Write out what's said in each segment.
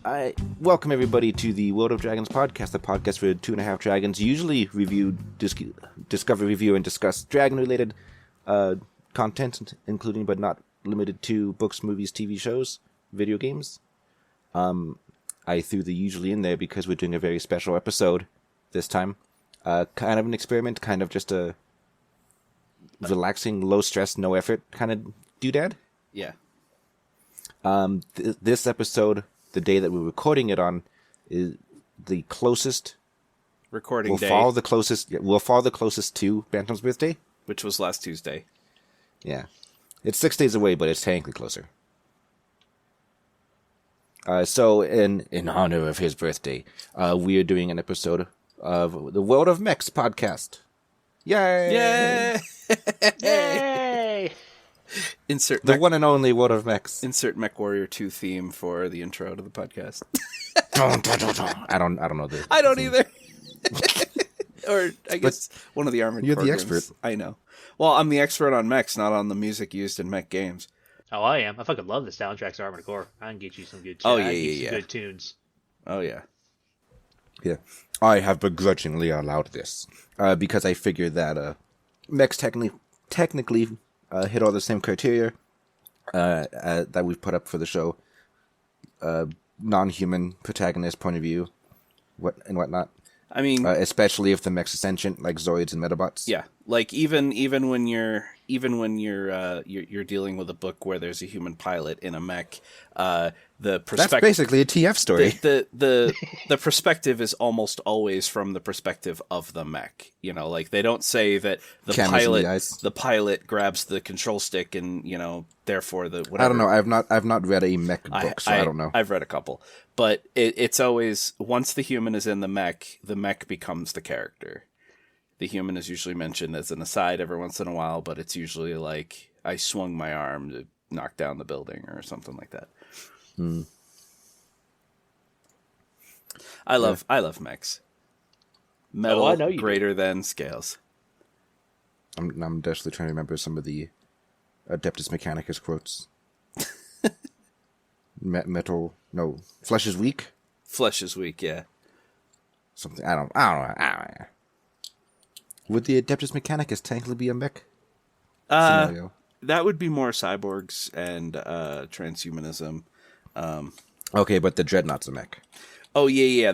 I welcome everybody to the World of Dragons podcast, the podcast for 2.5 Dragons. Usually review, discover, review, and discuss dragon-related content, including but not limited to books, movies, TV shows, video games. I threw the usually in there because we're doing a very special episode this time. Kind of an experiment, kind of just a relaxing, low stress, no effort kind of doodad. Yeah. This episode, the day that we're recording it on, is the closest Recording day. We'll follow the closest to Bantam's birthday, which was last Tuesday. Yeah, it's 6 days away, but it's technically closer. So in honor of his birthday, we are doing an episode of the World of Mechs podcast. Yay! Yay! Yay! Insert the one and only World of Mechs. Insert Mech Warrior 2 theme for the intro to the podcast. I don't know this. I don't either. Or I guess one of the armored you're programs. the expert. I know. Well, I'm the expert on mechs, not on the music used in mech games. Oh, I am. I fucking love the soundtracks of Armored Core. I can get you some good Oh, I yeah, can get you yeah, some yeah. good tunes. Oh, yeah. Yeah, I have begrudgingly allowed this because I figured that mechs technically hit all the same criteria that we've put up for the show. Non-human protagonist point of view, whatnot. I mean, especially if the mechs are sentient, like Zoids and Metabots. yeah, like even when you're dealing with a book where there's a human pilot in a mech, the perspective, that's basically a TF story. The perspective is almost always from the perspective of the mech. You know, like they don't say that the pilot grabs the control stick and therefore the whatever. I don't know. I've not read a mech book, so I don't know. I've read a couple, but it's always once the human is in the mech becomes the character. The human is usually mentioned as an aside every once in a while, but it's usually like I swung my arm to knock down the building or something like that. I love mechs. Metal I know you greater than scales. I'm desperately trying to remember some of the Adeptus Mechanicus quotes. Flesh is weak. Flesh is weak, yeah. Something I don't know. Would the Adeptus Mechanicus technically be a mech scenario? That would be more cyborgs and transhumanism. Okay, but the Dreadnought's a mech. Oh yeah.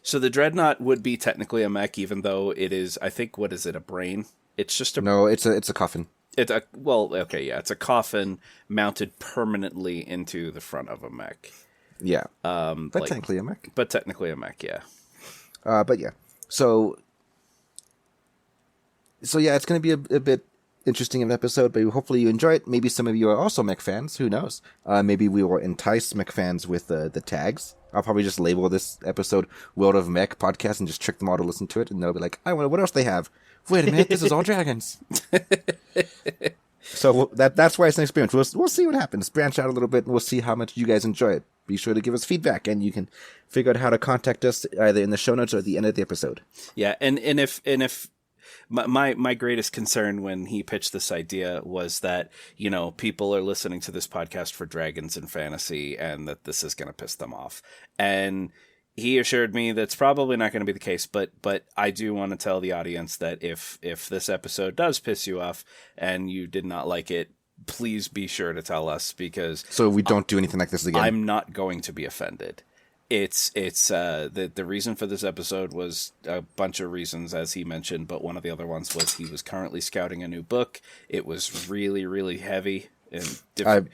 So the Dreadnought would be technically a mech, even though it is. I think what is it? A brain? It's just a no. It's a coffin. It's a It's a coffin mounted permanently into the front of a mech. Yeah. Technically a mech. But technically a mech, yeah. But yeah. So yeah, it's going to be a bit interesting of an episode, but hopefully you enjoy it. Maybe some of you are also mech fans. Who knows? Maybe we will entice mech fans with the tags. I'll probably just label this episode World of Mech podcast and just trick them all to listen to it, and they'll be like, I wonder what else they have. Wait a minute, this is all dragons. So that's why it's an experience. We'll see what happens. Branch out a little bit, and we'll see how much you guys enjoy it. Be sure to give us feedback, and you can figure out how to contact us either in the show notes or at the end of the episode. Yeah, and if my greatest concern when he pitched this idea was that people are listening to this podcast for dragons and fantasy, and that this is going to piss them off. And he assured me that's probably not going to be the case, but I do want to tell the audience that if this episode does piss you off and you did not like it, please be sure to tell us, because so we don't do anything like this again. I'm not going to be offended. It's the reason for this episode was a bunch of reasons, as he mentioned, but one of the other ones was he was currently scouting a new book. It was really, really heavy and different.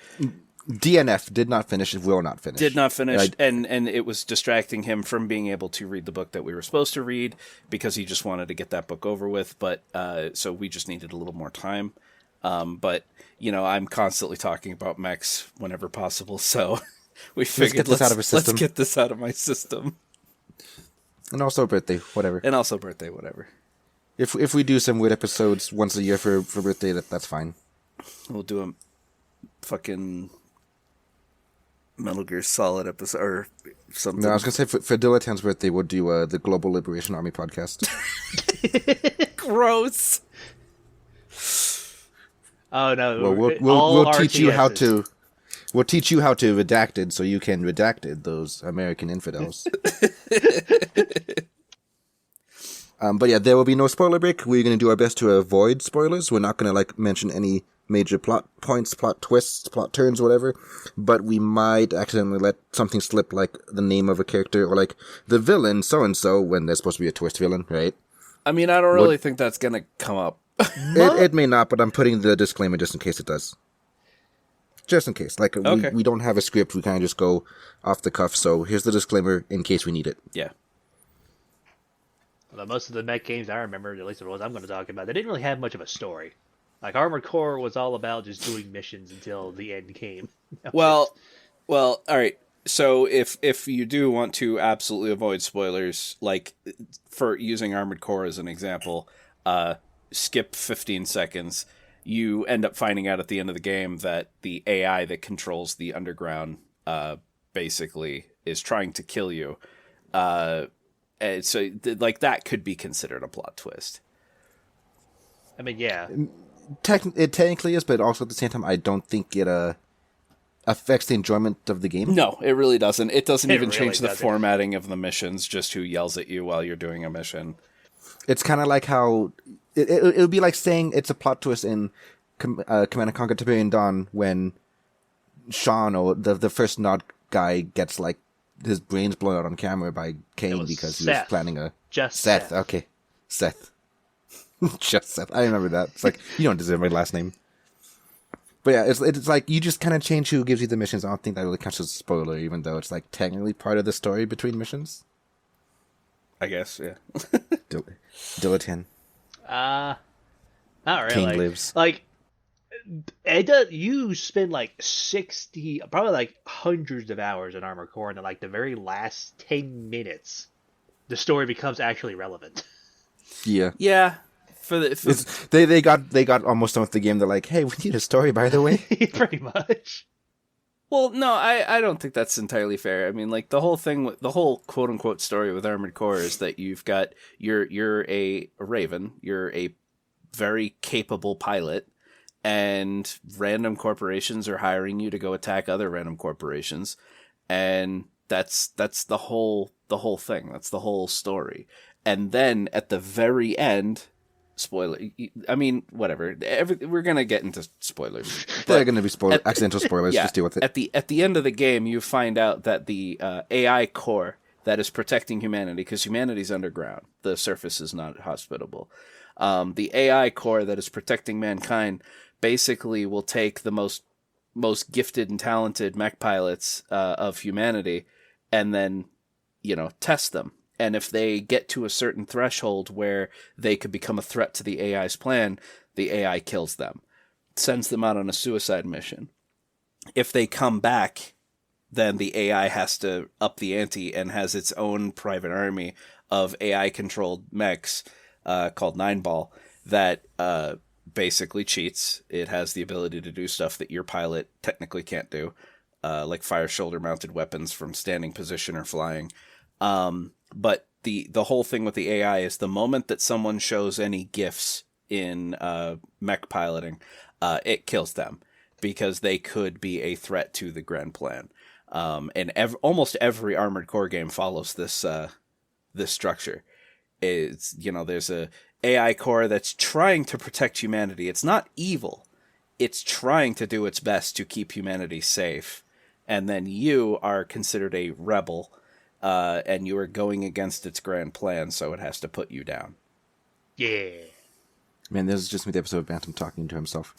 DNF did not finish. Will not finish. Did not finish, and it was distracting him from being able to read the book that we were supposed to read, because he just wanted to get that book over with. But so we just needed a little more time. But I'm constantly talking about mechs whenever possible, so we figured let's get this out of my system. And also birthday, whatever. If we do some weird episodes once a year for birthday, that's fine. We'll do a fucking Metal Gear Solid episode or something. No, I was gonna say for Dilettant's birthday, we'll do the Global Liberation Army podcast. Gross. Oh no! Well, we'll teach you how to. We'll teach you how to redact it so you can redact it, those American infidels. But yeah, there will be no spoiler break. We're going to do our best to avoid spoilers. We're not going to mention any major plot points, plot twists, plot turns, whatever. But we might accidentally let something slip, like the name of a character or like the villain so-and-so when there's supposed to be a twist villain, right? I mean, I don't really think that's going to come up. It may not, but I'm putting the disclaimer just in case it does. Just in case. Okay. We don't have a script. We kind of just go off the cuff. So here's the disclaimer in case we need it. Yeah. Although most of the mech games I remember, at least the ones I'm going to talk about, they didn't really have much of a story. Like Armored Core was all about just doing missions until the end came. Well, all right. So if you do want to absolutely avoid spoilers, like for using Armored Core as an example, skip 15 seconds. You end up finding out at the end of the game that the AI that controls the underground basically is trying to kill you. And so that could be considered a plot twist. I mean, yeah. It technically is, but also at the same time, I don't think it affects the enjoyment of the game. No, it really doesn't. It doesn't even really change the doesn't. formatting of the missions, just who yells at you while you're doing a mission. It's kind of like how it would be like saying it's a plot twist in Command & Conquer Tiberian Dawn when Sean, or the first Nod guy, gets his brains blown out on camera by Kane because he was planning a... Seth. Okay. Seth. Just Seth. I remember that. It's like, you don't deserve my last name. But yeah, it's like you just kind of change who gives you the missions. I don't think that really counts as a spoiler, even though it's technically part of the story between missions. I guess, yeah. Dilettante. Not really. Kane lives. You spend 60, probably hundreds of hours in Armored Core, and then the very last 10 minutes, the story becomes actually relevant. Yeah. Yeah. They got almost done with the game. They're like, hey, we need a story, by the way. Pretty much. Well, no, I don't think that's entirely fair. I mean, the whole thing, the whole quote unquote story with Armored Core is that you've got you're a Raven, you're a very capable pilot, and random corporations are hiring you to go attack other random corporations, and that's the whole thing. That's the whole story. And then at the very end, spoiler. I mean, whatever. We're gonna get into spoilers. They're gonna be accidental spoilers. Yeah, just deal with it. At the end of the game, you find out that the AI core that is protecting humanity, because humanity's underground, the surface is not hospitable. The AI core that is protecting mankind basically will take the most gifted and talented mech pilots of humanity, and then test them. And if they get to a certain threshold where they could become a threat to the AI's plan, the AI kills them, sends them out on a suicide mission. If they come back, then the AI has to up the ante and has its own private army of AI-controlled mechs called Nineball that basically cheats. It has the ability to do stuff that your pilot technically can't do, like fire shoulder-mounted weapons from standing position or flying. But the whole thing with the AI is the moment that someone shows any gifts in mech piloting, it kills them because they could be a threat to the grand plan. And almost every Armored Core game follows this structure. It's there's a AI core that's trying to protect humanity. It's not evil. It's trying to do its best to keep humanity safe. And then you are considered a rebel. And you are going against its grand plan, so it has to put you down. Yeah. Man, this is just me, the episode of Bantam talking to himself.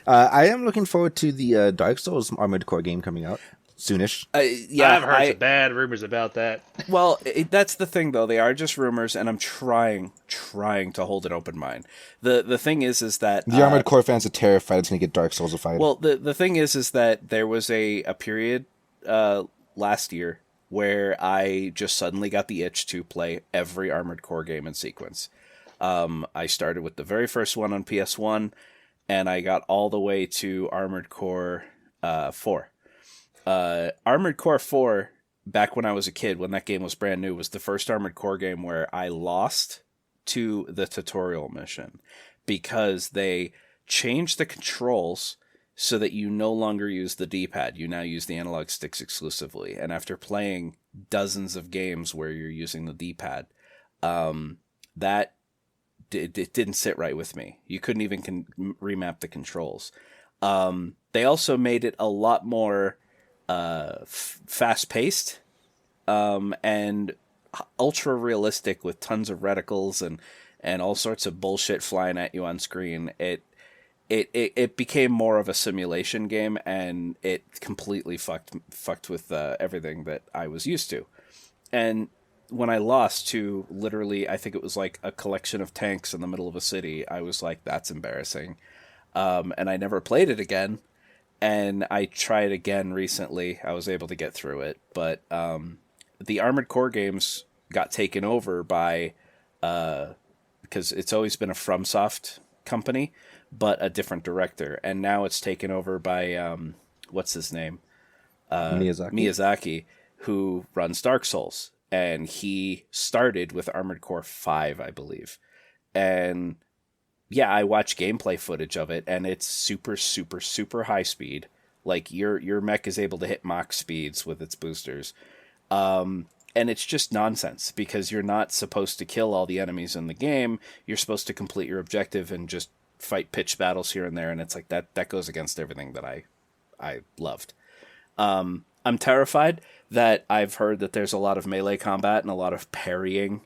I am looking forward to the Dark Souls Armored Core game coming out soonish. Yeah, I've heard some bad rumors about that. Well, that's the thing, though. They are just rumors, and I'm trying to hold an open mind. The thing is that... The Armored Core fans are terrified it's going to get Dark Souls-ified. Well, the thing is that there was a period... last year where I just suddenly got the itch to play every Armored Core game in sequence. I started with the very first one on PS1, and I got all the way to Armored Core 4. Armored Core 4, back when I was a kid, when that game was brand new, was the first Armored Core game where I lost to the tutorial mission because they changed the controls so that you no longer use the D-pad. You now use the analog sticks exclusively. And after playing dozens of games where you're using the D-pad, that it didn't sit right with me. You couldn't even remap the controls. They also made it a lot more fast-paced and ultra-realistic with tons of reticles and all sorts of bullshit flying at you on screen. It became more of a simulation game, and it completely fucked with everything that I was used to. And when I lost to literally, I think it was like a collection of tanks in the middle of a city, I was like, that's embarrassing. And I never played it again. And I tried again recently. I was able to get through it. But the Armored Core games got taken over by, because it's always been a FromSoft company, but a different director. And now it's taken over by, what's his name? Miyazaki, who runs Dark Souls. And he started with Armored Core 5, I believe. And yeah, I watched gameplay footage of it, and it's super, super, super high speed. Like, your mech is able to hit Mach speeds with its boosters. And it's just nonsense, because you're not supposed to kill all the enemies in the game. You're supposed to complete your objective and just fight pitch battles here and there, and it's like that goes against everything that I loved. I'm terrified that I've heard that there's a lot of melee combat and a lot of parrying,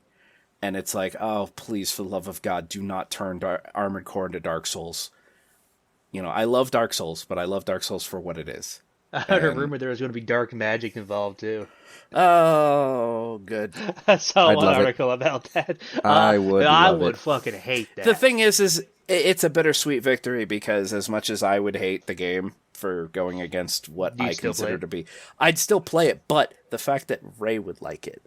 and it's like, oh, please, for the love of God, do not turn Armored Core into Dark Souls. You know, I love Dark Souls, but I love Dark Souls for what it is. I heard a rumor there was going to be dark magic involved, too. Oh, good. I saw one article about that. I would fucking hate that. The thing is it's a bittersweet victory, because as much as I would hate the game for going against what I consider to be, I'd still play it. But the fact that Ray would like it,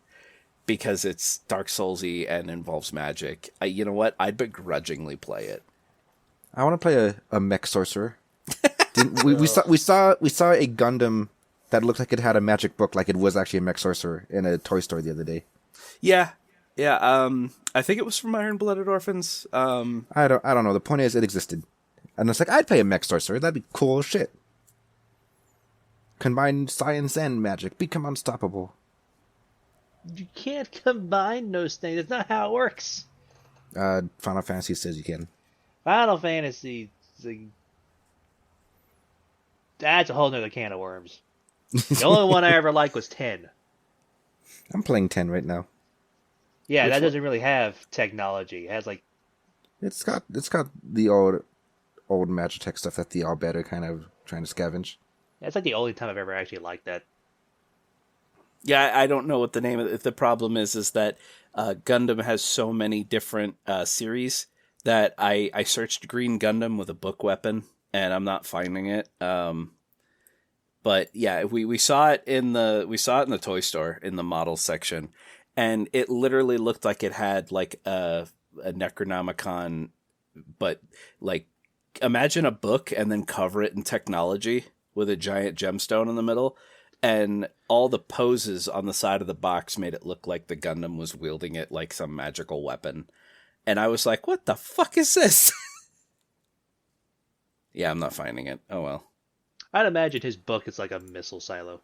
because it's Dark Souls-y and involves magic, you know what? I'd begrudgingly play it. I want to play a mech sorcerer. we saw a Gundam that looked like it had a magic book, like it was actually a mech sorcerer in a toy store the other day. Yeah. I think it was from Iron Blooded Orphans. I don't know. The point is, it existed, and it's like, I'd play a mech sorcerer. That'd be cool as shit. Combine science and magic, become unstoppable. You can't combine those things. That's not how it works. Final Fantasy says you can. Final Fantasy, that's a whole nother can of worms. The only one I ever liked was 10. I'm playing 10 right now. Yeah, Which that one? doesn't really have technology. It has like, It's got the old Magitech stuff that the all better kind of trying to scavenge. that's like the only time I've ever actually liked that. Yeah, I don't know what the name of it. The problem is that Gundam has so many different series that I searched Green Gundam with a book weapon, and I'm not finding it. But yeah, we saw it in the toy store in the model section, and it literally looked like it had like a Necronomicon, but like, imagine a book and then cover it in technology with a giant gemstone in the middle. And all the poses on the side of the box made it look like the Gundam was wielding it like some magical weapon. And I was like, what the fuck is this? Yeah, I'm not finding it. Oh, well. I'd imagine his book is like a missile silo.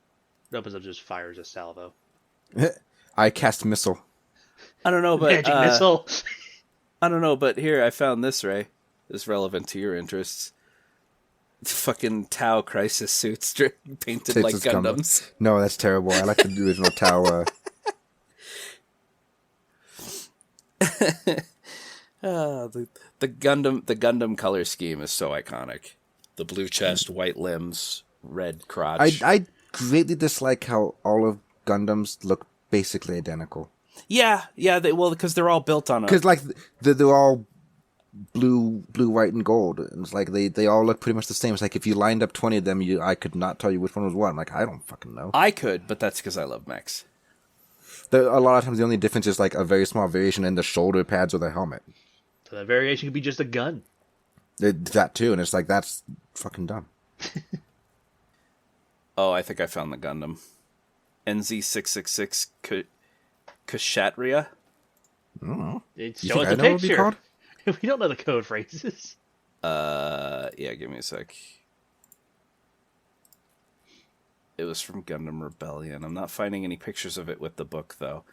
It opens up, just fires a salvo. I cast missile. I don't know, but... Magic missile. I don't know, but here, I found this, Ray. It's relevant to your interests. Fucking Tau Crisis suits painted like Gundams. No, that's terrible. I like the original Tau. The Gundam color scheme is so iconic. The blue chest, white limbs, red crotch. I greatly dislike how all of Gundams look basically identical. Yeah, because they're all built on because like they're all blue, white, and gold. And it's like they all look pretty much the same. It's like if you lined up 20 of them, I could not tell you which one was what. I'm like, I don't fucking know. I could, but that's because I love mechs. A lot of times the only difference is like a very small variation in the shoulder pads or the helmet. So the variation could be just a gun. That too, and it's like, that's fucking dumb. Oh, I think I found the Gundam. NZ666 Kshatriya. I don't know. Show us the picture. We don't know the code phrases. Yeah, give me a sec. It was from Gundam Rebellion. I'm not finding any pictures of it with the book, though.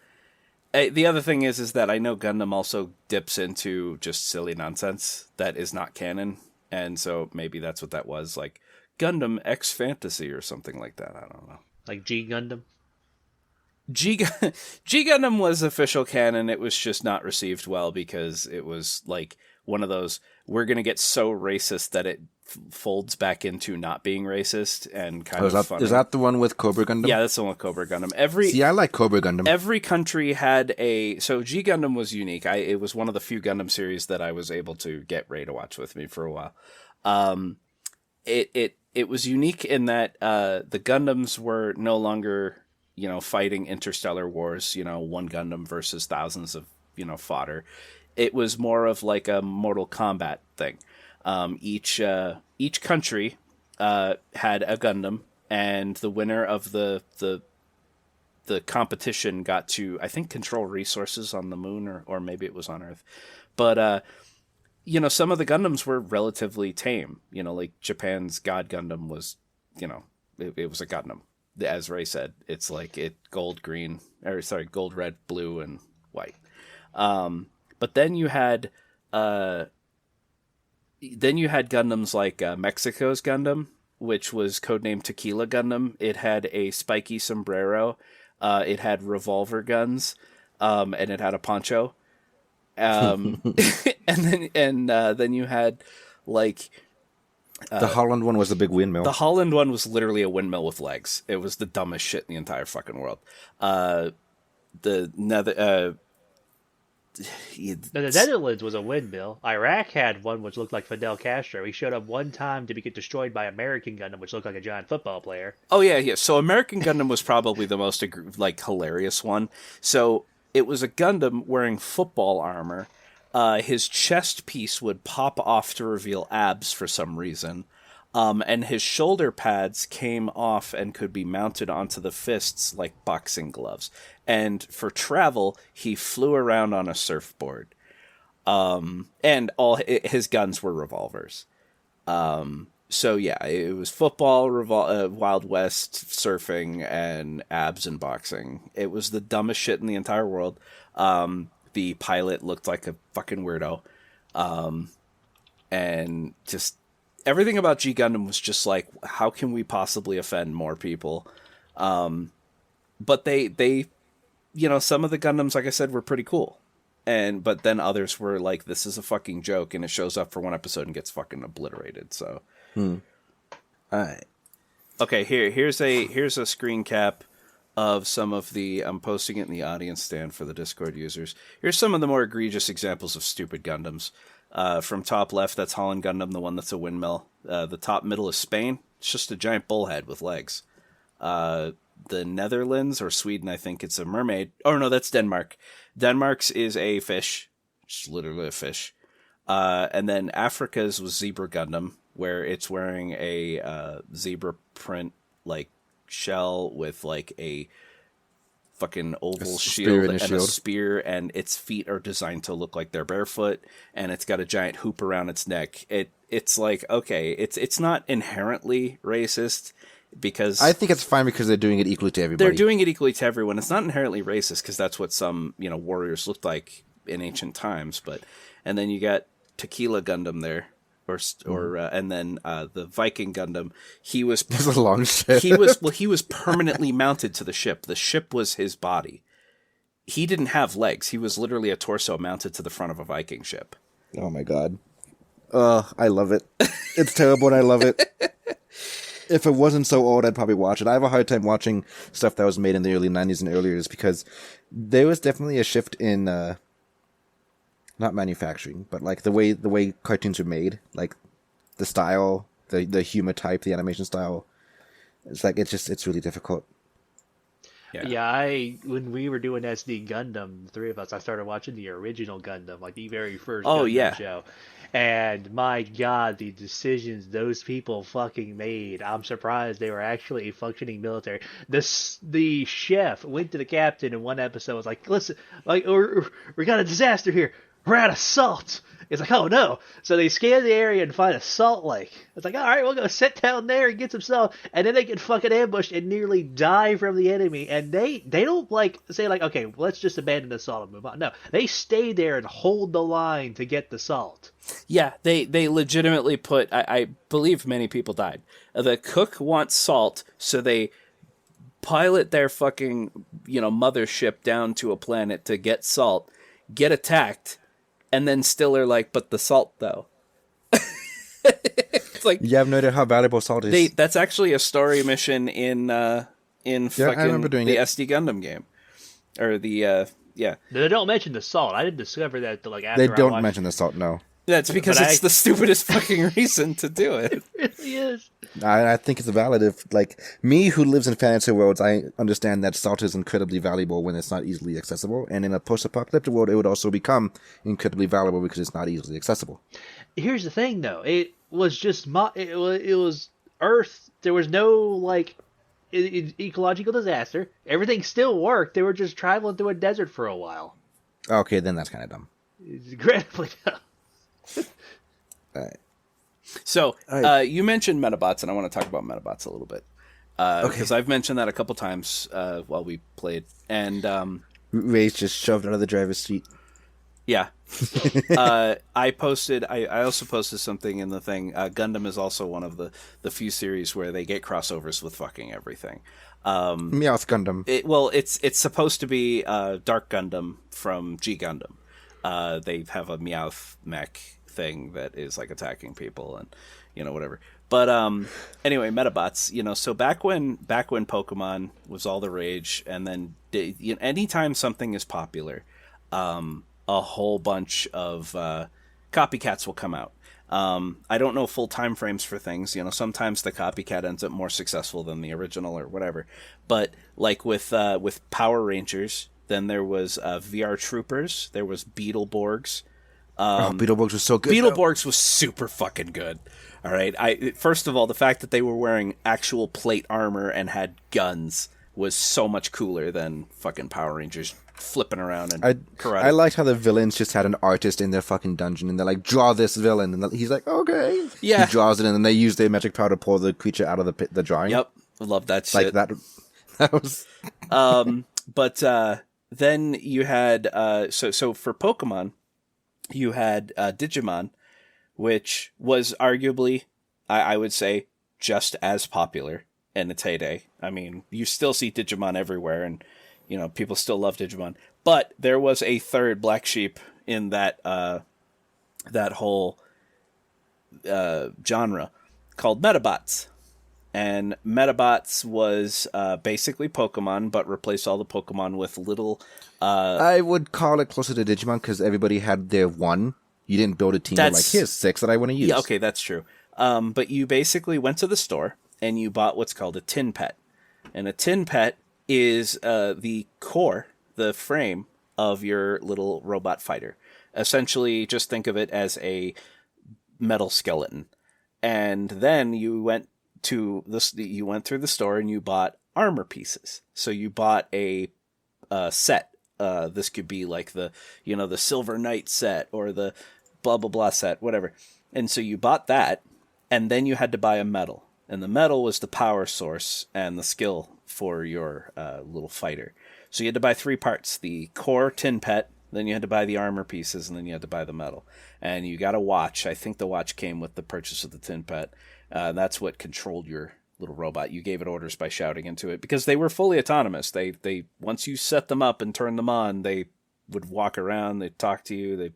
The other thing is that I know Gundam also dips into just silly nonsense that is not canon, and so maybe that's what that was, like Gundam X Fantasy or something like that. I don't know. Like G Gundam? G Gundam was official canon. It was just not received well because it was like one of those, we're going to get so racist that it folds back into not being racist and kind of funny. Is that the one with Cobra Gundam? Yeah, that's the one with Cobra Gundam. See, I like Cobra Gundam. Every country had so G Gundam was unique. It was one of the few Gundam series that I was able to get Ray to watch with me for a while. It was unique in that the Gundams were no longer, fighting interstellar wars, one Gundam versus thousands of, fodder. It was more of like a Mortal Kombat thing. Each country had a Gundam, and the winner of the competition got to, I think, control resources on the moon, or maybe it was on Earth. But some of the Gundams were relatively tame. Like Japan's God Gundam was, it was a Gundam. As Ray said, it's like gold, red, blue, and white. But then you had Gundams like Mexico's Gundam, which was codenamed Tequila Gundam. It had a spiky sombrero. It had revolver guns, and it had a poncho. And then you had like the Holland one was a big windmill. The Holland one was literally a windmill with legs. It was the dumbest shit in the entire fucking world. The Netherlands was a windmill. Iraq had one which looked like Fidel Castro. He showed up one time to get destroyed by American Gundam, which looked like a giant football player. Oh yeah. So American Gundam was probably the most hilarious one. So it was a Gundam wearing football armor. His chest piece would pop off to reveal abs for some reason. And his shoulder pads came off and could be mounted onto the fists like boxing gloves. And for travel, he flew around on a surfboard. And all his guns were revolvers. So yeah, it was football, Wild West, surfing, and abs and boxing. It was the dumbest shit in the entire world. The pilot looked like a fucking weirdo. And just everything about G Gundam was just like, how can we possibly offend more people? But they some of the Gundams, like I said, were pretty cool. But then others were like, this is a fucking joke, and it shows up for one episode and gets fucking obliterated. So, All right. Okay, here's a screen cap of some of the, I'm posting it in the audience stand for the Discord users. Here's some of the more egregious examples of stupid Gundams. From top left, that's Holland Gundam, the one that's a windmill. The top middle is Spain. It's just a giant bullhead with legs. The Netherlands, or Sweden, I think it's a mermaid. Oh, no, that's Denmark. Denmark's is a fish. Just literally a fish. And then Africa's was Zebra Gundam, where it's wearing a zebra print, like, shell with, like, a fucking oval shield and a spear, and its feet are designed to look like they're barefoot, and it's got a giant hoop around its neck. It's like, okay, it's not inherently racist, because I think it's fine because they're doing it equally to everybody. They're doing it equally to everyone. It's not inherently racist because that's what some, warriors looked like in ancient times. And then you got Tequila Gundam there, and then the Viking Gundam. He was It was a long ship. He was permanently mounted to the ship. The ship was his body. He didn't have legs. He was literally a torso mounted to the front of a Viking ship. Oh my god. I love it. It's terrible and I love it. If it wasn't so old, I'd probably watch it. I have a hard time watching stuff that was made in the early 90s and earlier just because there was definitely a shift in, not manufacturing, but like the way cartoons were made, like the style, the humor type, the animation style. It's like, it's really difficult. Yeah, when we were doing SD Gundam, the three of us, I started watching the original Gundam, like the very first Gundam show. And my god, the decisions those people fucking made. I'm surprised they were actually a functioning military. The chef went to the captain in one episode, was like, listen, like we got a disaster here. We're out of salt. It's like, oh no. So they scan the area and find a salt lake. It's like, all right, we'll go sit down there and get some salt. And then they get fucking ambushed and nearly die from the enemy. And they don't like say like, okay, let's just abandon the salt and move on. No, they stay there and hold the line to get the salt. Yeah, they legitimately put, I believe many people died. The cook wants salt, so they pilot their fucking, mothership down to a planet to get salt, get attacked, and then still are like, but the salt though. It's like, you have no idea how valuable salt is. That's actually a story mission in I remember doing the it. SD Gundam game, or the yeah. They don't mention the salt. I didn't discover that till, like, after They don't mention the salt. No. That's because it's the stupidest fucking reason to do it. It really is. I think it's valid. If, like, me who lives in fantasy worlds, I understand that salt is incredibly valuable when it's not easily accessible. And in a post-apocalyptic world, it would also become incredibly valuable because it's not easily accessible. Here's the thing, though. It was just it was Earth. There was no, like, ecological disaster. Everything still worked. They were just traveling through a desert for a while. Okay, then that's kind of dumb. It's incredibly dumb. All right. So, you mentioned Metabots, and I want to talk about Metabots a little bit. Because I've mentioned that a couple times while we played. And Ray's just shoved out of the driver's seat. Yeah. I also posted something in the thing. Gundam is also one of the few series where they get crossovers with fucking everything. Meowth Gundam. It's supposed to be Dark Gundam from G Gundam. They have a Meowth mech thing that is like attacking people and whatever. But anyway, Metabots, so back when Pokemon was all the rage, and then anytime something is popular, a whole bunch of copycats will come out. I don't know full time frames for things. Sometimes the copycat ends up more successful than the original or whatever. But like with Power Rangers, then there was VR Troopers, there was Beetleborgs. Beetleborgs was so good. Beetleborgs was super fucking good. All right. First of all, the fact that they were wearing actual plate armor and had guns was so much cooler than fucking Power Rangers flipping around and karate. I liked how the villains just had an artist in their fucking dungeon, and they're like, draw this villain, and he's like, okay. Yeah. He draws it, and then they use their magic power to pull the creature out of the drawing. Yep. I love that shit. Like that was... But then you had... So for Pokemon, you had Digimon, which was arguably, I would say, just as popular in its heyday. I mean, you still see Digimon everywhere, and people still love Digimon. But there was a third black sheep in that whole genre called Metabots. And Metabots was basically Pokemon, but replaced all the Pokemon with little... I would call it closer to Digimon, because everybody had their one. You didn't build a team of like, here's 6 that I want to use. Yeah, okay, that's true. But you basically went to the store, and you bought what's called a tin pet. And a tin pet is the core, the frame of your little robot fighter. Essentially, just think of it as a metal skeleton. And then you went through the store and you bought armor pieces. So you bought a set. This could be like the Silver Knight set or the blah blah blah set, whatever. And so you bought that, and then you had to buy a medal. And the medal was the power source and the skill for your little fighter. So you had to buy 3 parts: the core tin pet, then you had to buy the armor pieces, and then you had to buy the medal. And you got a watch. I think the watch came with the purchase of the tin pet. That's what controlled your little robot. You gave it orders by shouting into it, because they were fully autonomous. They once you set them up and turned them on, they would walk around, they'd talk to you.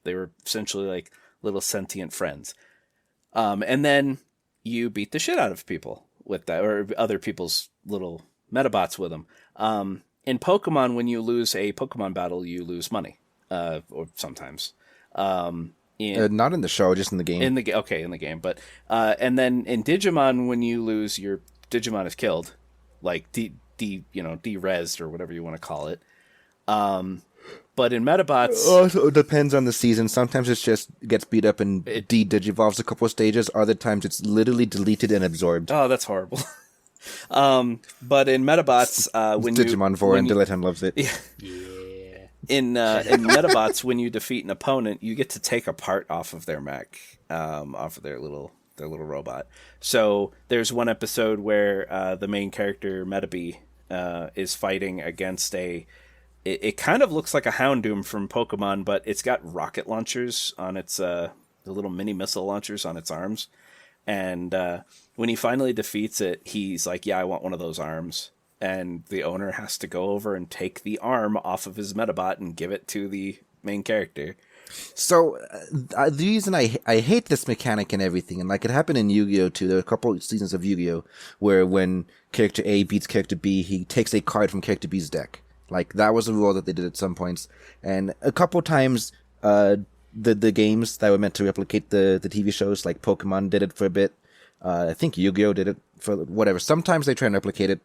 They were essentially like little sentient friends. And then you beat the shit out of people with that, or other people's little Metabots with them. In Pokemon, when you lose a Pokemon battle, you lose money, or sometimes. Not in the show, just in the game. In the game. But and then in Digimon, when you lose, your Digimon is killed, like de-rezzed or whatever you want to call it. But in Metabots, also, it depends on the season. Sometimes it just gets beat up and de-digivolves a couple of stages. Other times it's literally deleted and absorbed. Oh, that's horrible. But in Metabots, when Digimon 4 and Dilettante loves it. Yeah. in Metabots, when you defeat an opponent, you get to take a part off of their mech, off of their little robot. So there's one episode where the main character Metabee is fighting against it kind of looks like a Houndoom from Pokemon, but it's got rocket launchers on its the little mini missile launchers on its arms. And when he finally defeats it, he's like, "Yeah, I want one of those arms." And the owner has to go over and take the arm off of his Metabot and give it to the main character. So the reason I hate this mechanic and everything, and like it happened in Yu-Gi-Oh! Too, there are a couple of seasons of Yu-Gi-Oh! Where when character A beats character B, he takes a card from character B's deck. Like, that was a rule that they did at some points. And a couple times, the games that were meant to replicate the TV shows, like Pokemon did it for a bit. I think Yu-Gi-Oh! Did it for whatever. Sometimes they try and replicate it.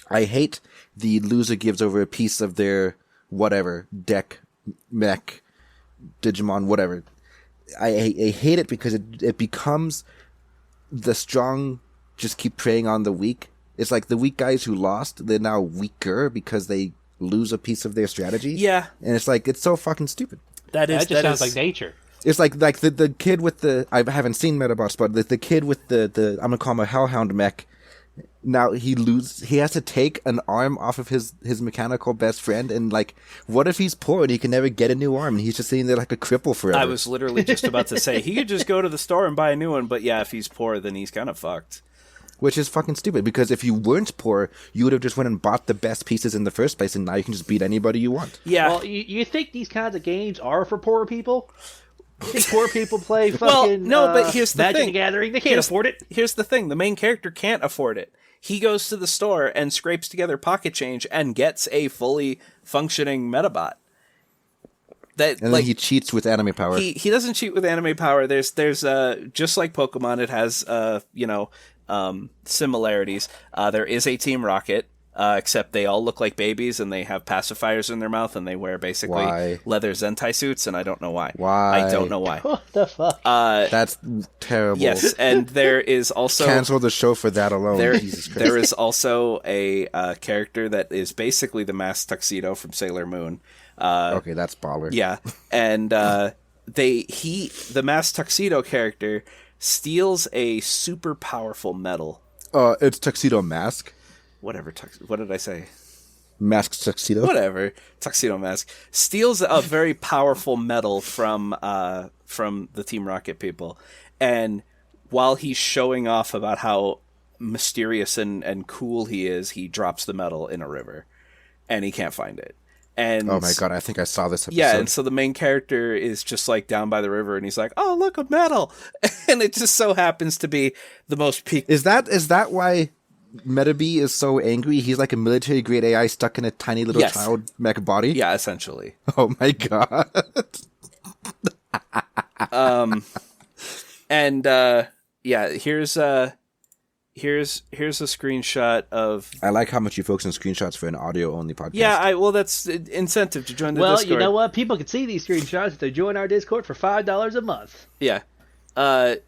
I hate the loser gives over a piece of their whatever, deck, mech, Digimon, whatever. I hate it because it becomes the strong just keep preying on the weak. It's like the weak guys who lost, they're now weaker because they lose a piece of their strategy. Yeah. And it's like, it's so fucking stupid. That sounds like nature. It's like the kid with the, I haven't seen Metabots, but the kid with the I'm gonna call him a Hellhound mech. Now he has to take an arm off of his mechanical best friend, and like, what if he's poor and he can never get a new arm and he's just sitting there like a cripple forever? I was literally just about to say, he could just go to the store and buy a new one, but yeah, if he's poor, then he's kind of fucked. Which is fucking stupid, because if you weren't poor, you would have just went and bought the best pieces in the first place, and now you can just beat anybody you want. Yeah. Well, you think these kinds of games are for poor people? You think poor people play fucking but here's the Magic thing. the Gathering? They can't afford it. Here's the thing. The main character can't afford it. He goes to the store and scrapes together pocket change and gets a fully functioning Metabot. And then he cheats with anime power. He doesn't cheat with anime power. There's just like Pokemon, it has similarities. There is a Team Rocket, except they all look like babies and they have pacifiers in their mouth and they wear basically leather Zentai suits, and I don't know why. Why? I don't know why. What the fuck? That's terrible. Yes, and there is also... Cancel the show for that alone. Jesus Christ. There is also a character that is basically the masked Tuxedo from Sailor Moon. Okay, that's baller. Yeah, and the masked Tuxedo character steals a super powerful metal. It's Tuxedo Mask. Whatever. What did I say? Masked Tuxedo. Whatever. Tuxedo Mask steals a very powerful metal from the Team Rocket people, and while he's showing off about how mysterious and cool he is, he drops the metal in a river, and he can't find it. And oh my god, I think I saw this episode. Yeah, and so the main character is just like down by the river, and he's like, "Oh, look, a metal!" And it just so happens to be the most peak. Is that why Metabee is so angry? He's like a military grade AI stuck in a tiny little child mech body. Yeah, essentially. Oh my god. Here's a screenshot of... I like how much you focus on screenshots for an audio-only podcast. Yeah, that's incentive to join the Discord. Well, you know what? People can see these screenshots if they join our Discord for $5 a month. Yeah. I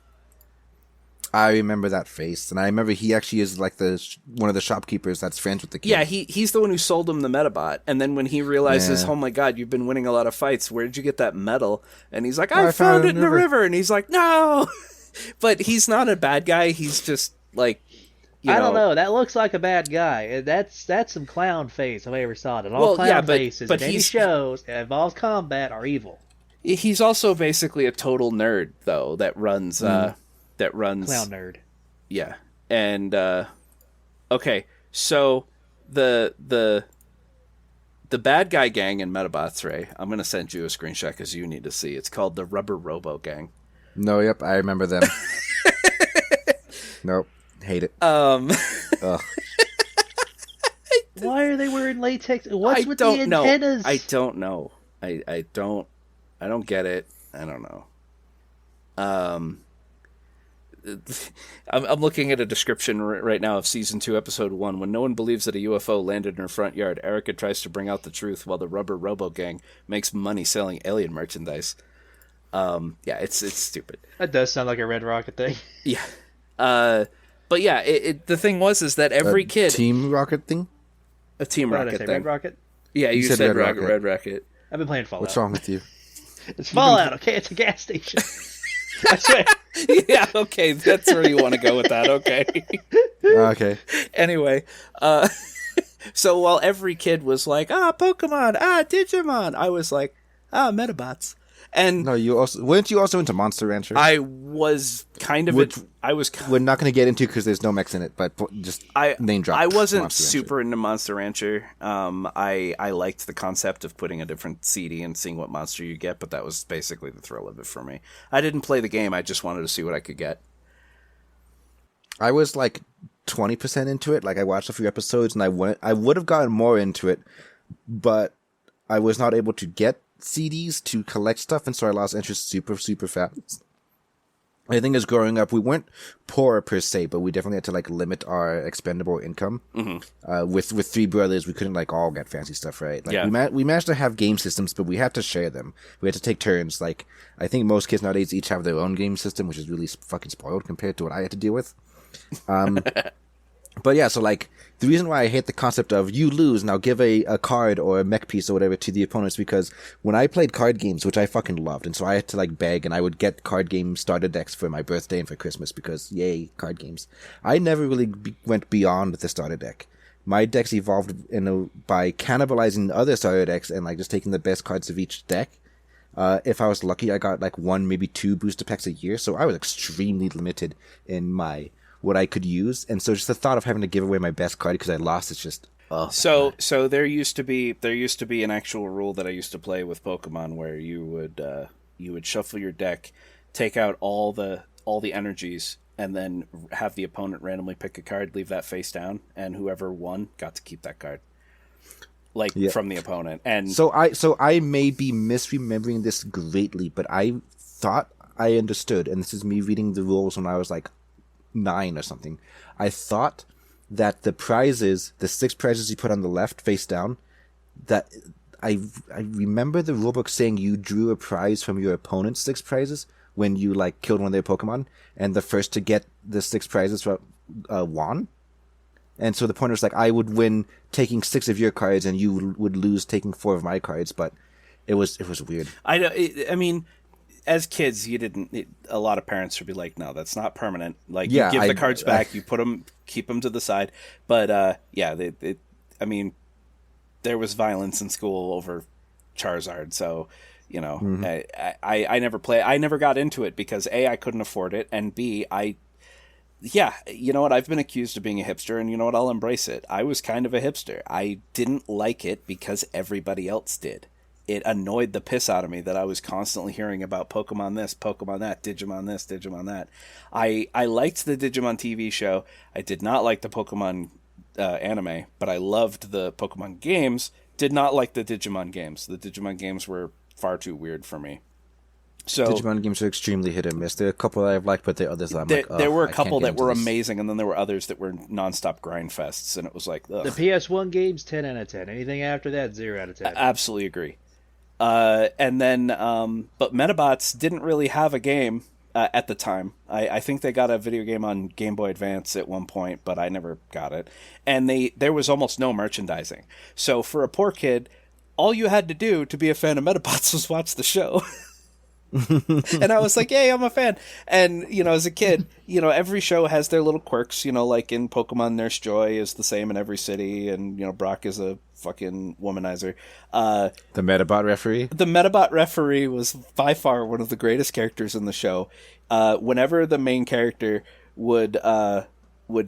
remember that face, and I remember he actually is like one of the shopkeepers that's friends with the kid. Yeah, he's the one who sold him the Metabot, and then when he realizes, oh my god, you've been winning a lot of fights, where did you get that metal? And he's like, I found it in the river, and he's like, no! But he's not a bad guy, he's just... like, I don't know. That looks like a bad guy. That's some clown face if I ever saw it. And all clown faces in any shows that involves combat are evil. He's also basically a total nerd, though, that runs clown nerd. Yeah, and okay, so the bad guy gang in Metabots, Ray. I'm gonna send you a screenshot because you need to see. It's called the Rubber Robo Gang. No, yep, I remember them. Nope. Hate it. Ugh. Why are they wearing latex? What's with the antennas? I don't know. I don't get it. I don't know. I'm looking at a description right now of season 2, episode 1. When no one believes that a UFO landed in her front yard, Erica tries to bring out the truth while the Rubber Robo Gang makes money selling alien merchandise. Yeah, it's stupid. That does sound like a Red Rocket thing. Yeah. But yeah, the thing is that every kid... Team Rocket thing? A Team Rocket thing. Red Rocket? Yeah, you said Red Rocket. I've been playing Fallout. What's wrong with you? It's Fallout, okay? It's a gas station. I swear. Yeah, okay, that's where you want to go with that, okay. Okay. Anyway, so while every kid was like, Pokemon, Digimon, I was like, Metabots. And no, weren't you also into Monster Rancher? I was kind of we're not going to get into because there's no mechs in it, but just name drop. I wasn't Monster super Rancher. into Monster Rancher. I liked the concept of putting a different CD and seeing what monster you get, but that was basically the thrill of it for me. I didn't play the game. I just wanted to see what I could get. I was like 20% into it. Like I watched a few episodes, and I would have gotten more into it, but I was not able to get CDs to collect stuff, and so I lost interest super fast. I think as growing up, we weren't poor per se, but we definitely had to like limit our expendable income. Mm-hmm. With three brothers, we couldn't like all get fancy stuff, right? Like we managed to have game systems, but we had to share them. We had to take turns. Like I think most kids nowadays each have their own game system, which is really fucking spoiled compared to what I had to deal with. But yeah, so like the reason why I hate the concept of you lose, now give a card or a mech piece or whatever to the opponents, because when I played card games, which I fucking loved, and so I had to like beg, and I would get card game starter decks for my birthday and for Christmas because yay, card games. I never really went beyond the starter deck. My decks evolved by cannibalizing other starter decks and like just taking the best cards of each deck. If I was lucky, I got like 1, maybe 2 booster packs a year, so I was extremely limited in what I could use, and so just the thought of having to give away my best card because I lost, it's just so there used to be an actual rule that I used to play with Pokemon where you would shuffle your deck, take out all the energies, and then have the opponent randomly pick a card, leave that face down, and whoever won got to keep that card. From the opponent. And so I may be misremembering this greatly, but I thought I understood, and this is me reading the rules when I was like 9 or something. I thought that the 6 prizes you put on the left face down, that I remember the rulebook saying you drew a prize from your opponent's 6 prizes when you like killed one of their Pokemon, and the first to get the 6 prizes won. And so the point was like I would win taking 6 of your cards, and you would lose taking 4 of my cards. But it was weird. I mean, as kids, a lot of parents would be like, no, that's not permanent. Like, you give the cards back, you keep them to the side. But, I mean, there was violence in school over Charizard. So, you know, mm-hmm. I never got into it because A, I couldn't afford it. And B, you know what? I've been accused of being a hipster, and you know what? I'll embrace it. I was kind of a hipster. I didn't like it because everybody else did. It annoyed the piss out of me that I was constantly hearing about Pokemon this, Pokemon that, Digimon this, Digimon that. I liked the Digimon TV show. I did not like the Pokemon anime, but I loved the Pokemon games. Did not like the Digimon games. The Digimon games were far too weird for me. So Digimon games are extremely hit and miss. There are a couple that I've liked, but there are others that I'm like, there were a couple that were amazing, and then there were others that were nonstop grind fests, and it was like, ugh. The PS1 games, 10 out of 10. Anything after that, 0 out of 10. I absolutely agree. And then, but Metabots didn't really have a game at the time. I think they got a video game on Game Boy Advance at one point, but I never got it. And there was almost no merchandising. So for a poor kid, all you had to do to be a fan of Metabots was watch the show. And I was like, yay, I'm a fan. And, you know, as a kid, you know, every show has their little quirks, you know, like in Pokemon, Nurse Joy is the same in every city, and, you know, Brock is a fucking womanizer. The Metabot referee? The Metabot referee was by far one of the greatest characters in the show. Whenever the main character would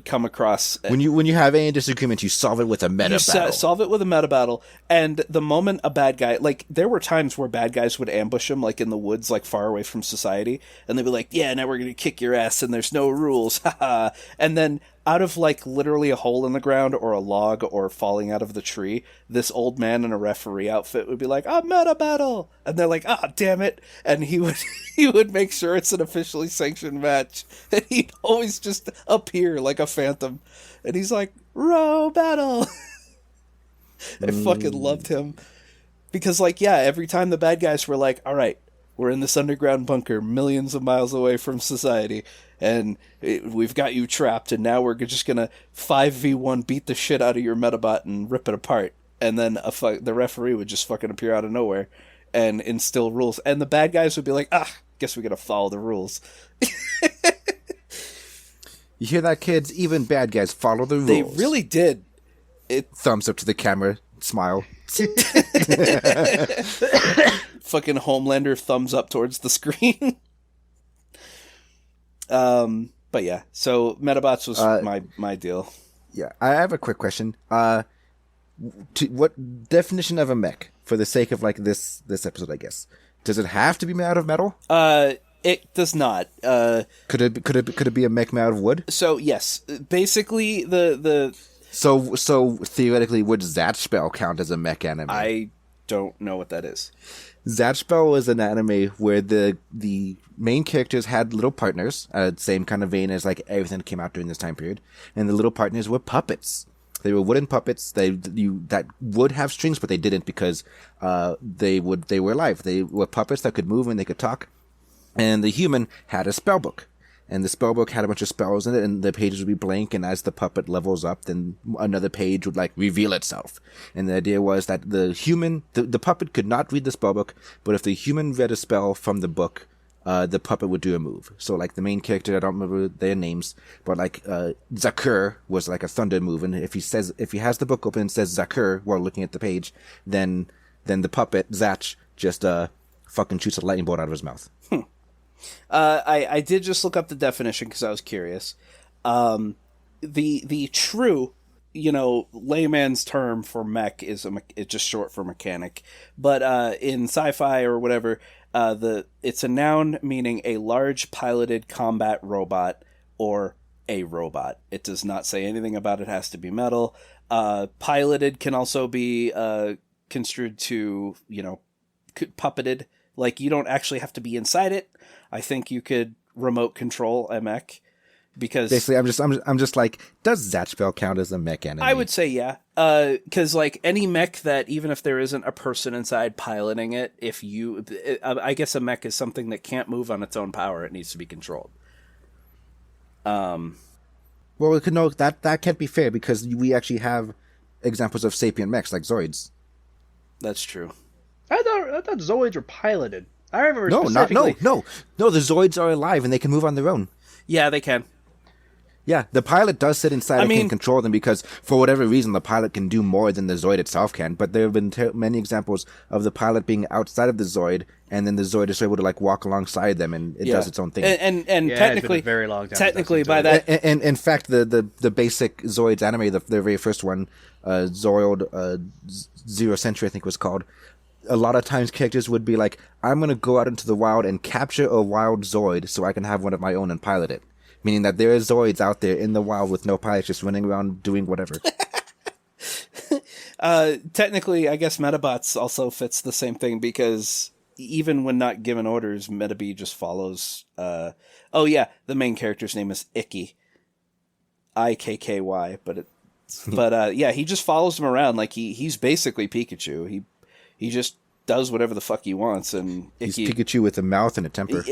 come across when you have any disagreement, you solve it with a meta battle. Solve it with a meta battle, and the moment a bad guy, like, there were times where bad guys would ambush him, like in the woods, like far away from society, and they'd be like, "Yeah, now we're gonna kick your ass, and there's no rules," haha. And then out of like literally a hole in the ground or a log or falling out of the tree, this old man in a referee outfit would be like, "A meta battle," and they're like, "Ah, damn it!" And he would make sure it's an officially sanctioned match, and he'd always just appear like a phantom, and he's like, "Row battle." I fucking loved him because, like, yeah, every time the bad guys were like, "All right, we're in this underground bunker millions of miles away from society, and we've got you trapped, and now we're just gonna 5v1 beat the shit out of your Metabot and rip it apart." and then the referee would just fucking appear out of nowhere and instill rules, and the bad guys would be like, guess we gotta follow the rules. You hear that, kids? Even bad guys follow the rules. They really did. Thumbs up to the camera, smile. Fucking Homelander thumbs up towards the screen. But yeah, so Metabots was my deal. Yeah, I have a quick question. What definition of a mech, for the sake of like this episode, I guess, does it have to be made out of metal? It does not. Could it be a mech made out of wood? So yes, basically the. So theoretically, would Zatspell count as a mech anime? I don't know what that is. Zatspell was an anime where the main characters had little partners, same kind of vein as like everything that came out during this time period, and the little partners were puppets. They were wooden puppets. That would have strings, but they didn't because they were alive. They were puppets that could move and they could talk. And the human had a spell book, and the spell book had a bunch of spells in it, and the pages would be blank. And as the puppet levels up, then another page would like reveal itself. And the idea was that the puppet could not read the spell book, but if the human read a spell from the book, the puppet would do a move. So like the main character, I don't remember their names, but like Zakur was like a thunder move, and if he has the book open and says Zakur while looking at the page, then the puppet Zach just fucking shoots a lightning bolt out of his mouth. I did just look up the definition because I was curious. The true, layman's term for mech is it's just short for mechanic, but in sci-fi or whatever, it's a noun meaning a large piloted combat robot or a robot. It does not say anything about it has to be metal. Piloted can also be construed to puppeted. Like, you don't actually have to be inside it. I think you could remote control a mech, because basically I'm just like, does Zatspell count as a mech anime? I would say yeah, because like any mech that, even if there isn't a person inside piloting it, I guess a mech is something that can't move on its own power. It needs to be controlled. Well, that can't be fair, because we actually have examples of sapient mechs like Zoids. That's true. I thought Zoids were piloted. I remember No, specifically... no. The Zoids are alive and they can move on their own. Yeah, they can. Yeah, the pilot does sit inside and can control them, because for whatever reason the pilot can do more than the Zoid itself can. But there have been many examples of the pilot being outside of the Zoid, and then the Zoid is able to like walk alongside them, and it does its own thing. And technically, it's been a very long time technically by that, and in fact, the basic Zoids anime, the very first one, Zoid Zero Century, I think was called. A lot of times characters would be like, I'm going to go out into the wild and capture a wild Zoid so I can have one of my own and pilot it. Meaning that there are Zoids out there in the wild with no pilots, just running around doing whatever. Technically, I guess Metabots also fits the same thing, because even when not given orders, Metabee just follows. The main character's name is Ikky. Ikky, but he just follows him around like he's basically Pikachu. He just does whatever the fuck he wants, and he's Pikachu with a mouth and a temper.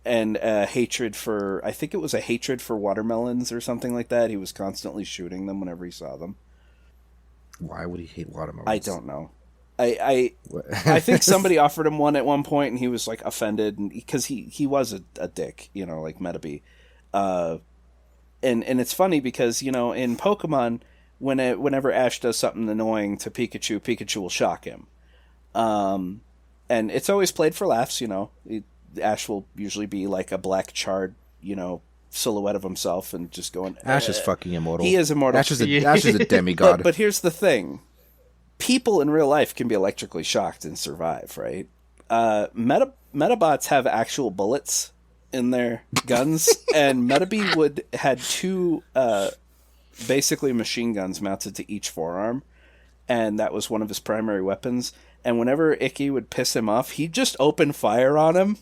And hatred for, I think it was a hatred for watermelons or something like that. He was constantly shooting them whenever he saw them. Why would he hate watermelons? I don't know. I think somebody offered him one at one point, and he was like offended, and because he was a dick, like Metabee. And it's funny because in Pokemon, whenever Ash does something annoying to Pikachu, Pikachu will shock him. And it's always played for laughs, Ash will usually be like a black charred, silhouette of himself and just going... Ash is fucking immortal. He is immortal. Ash is a demigod. But here's the thing. People in real life can be electrically shocked and survive, right? Metabots have actual bullets in their guns, and Metabee had two... basically machine guns mounted to each forearm, and that was one of his primary weapons. And whenever Ikky would piss him off, he'd just open fire on him.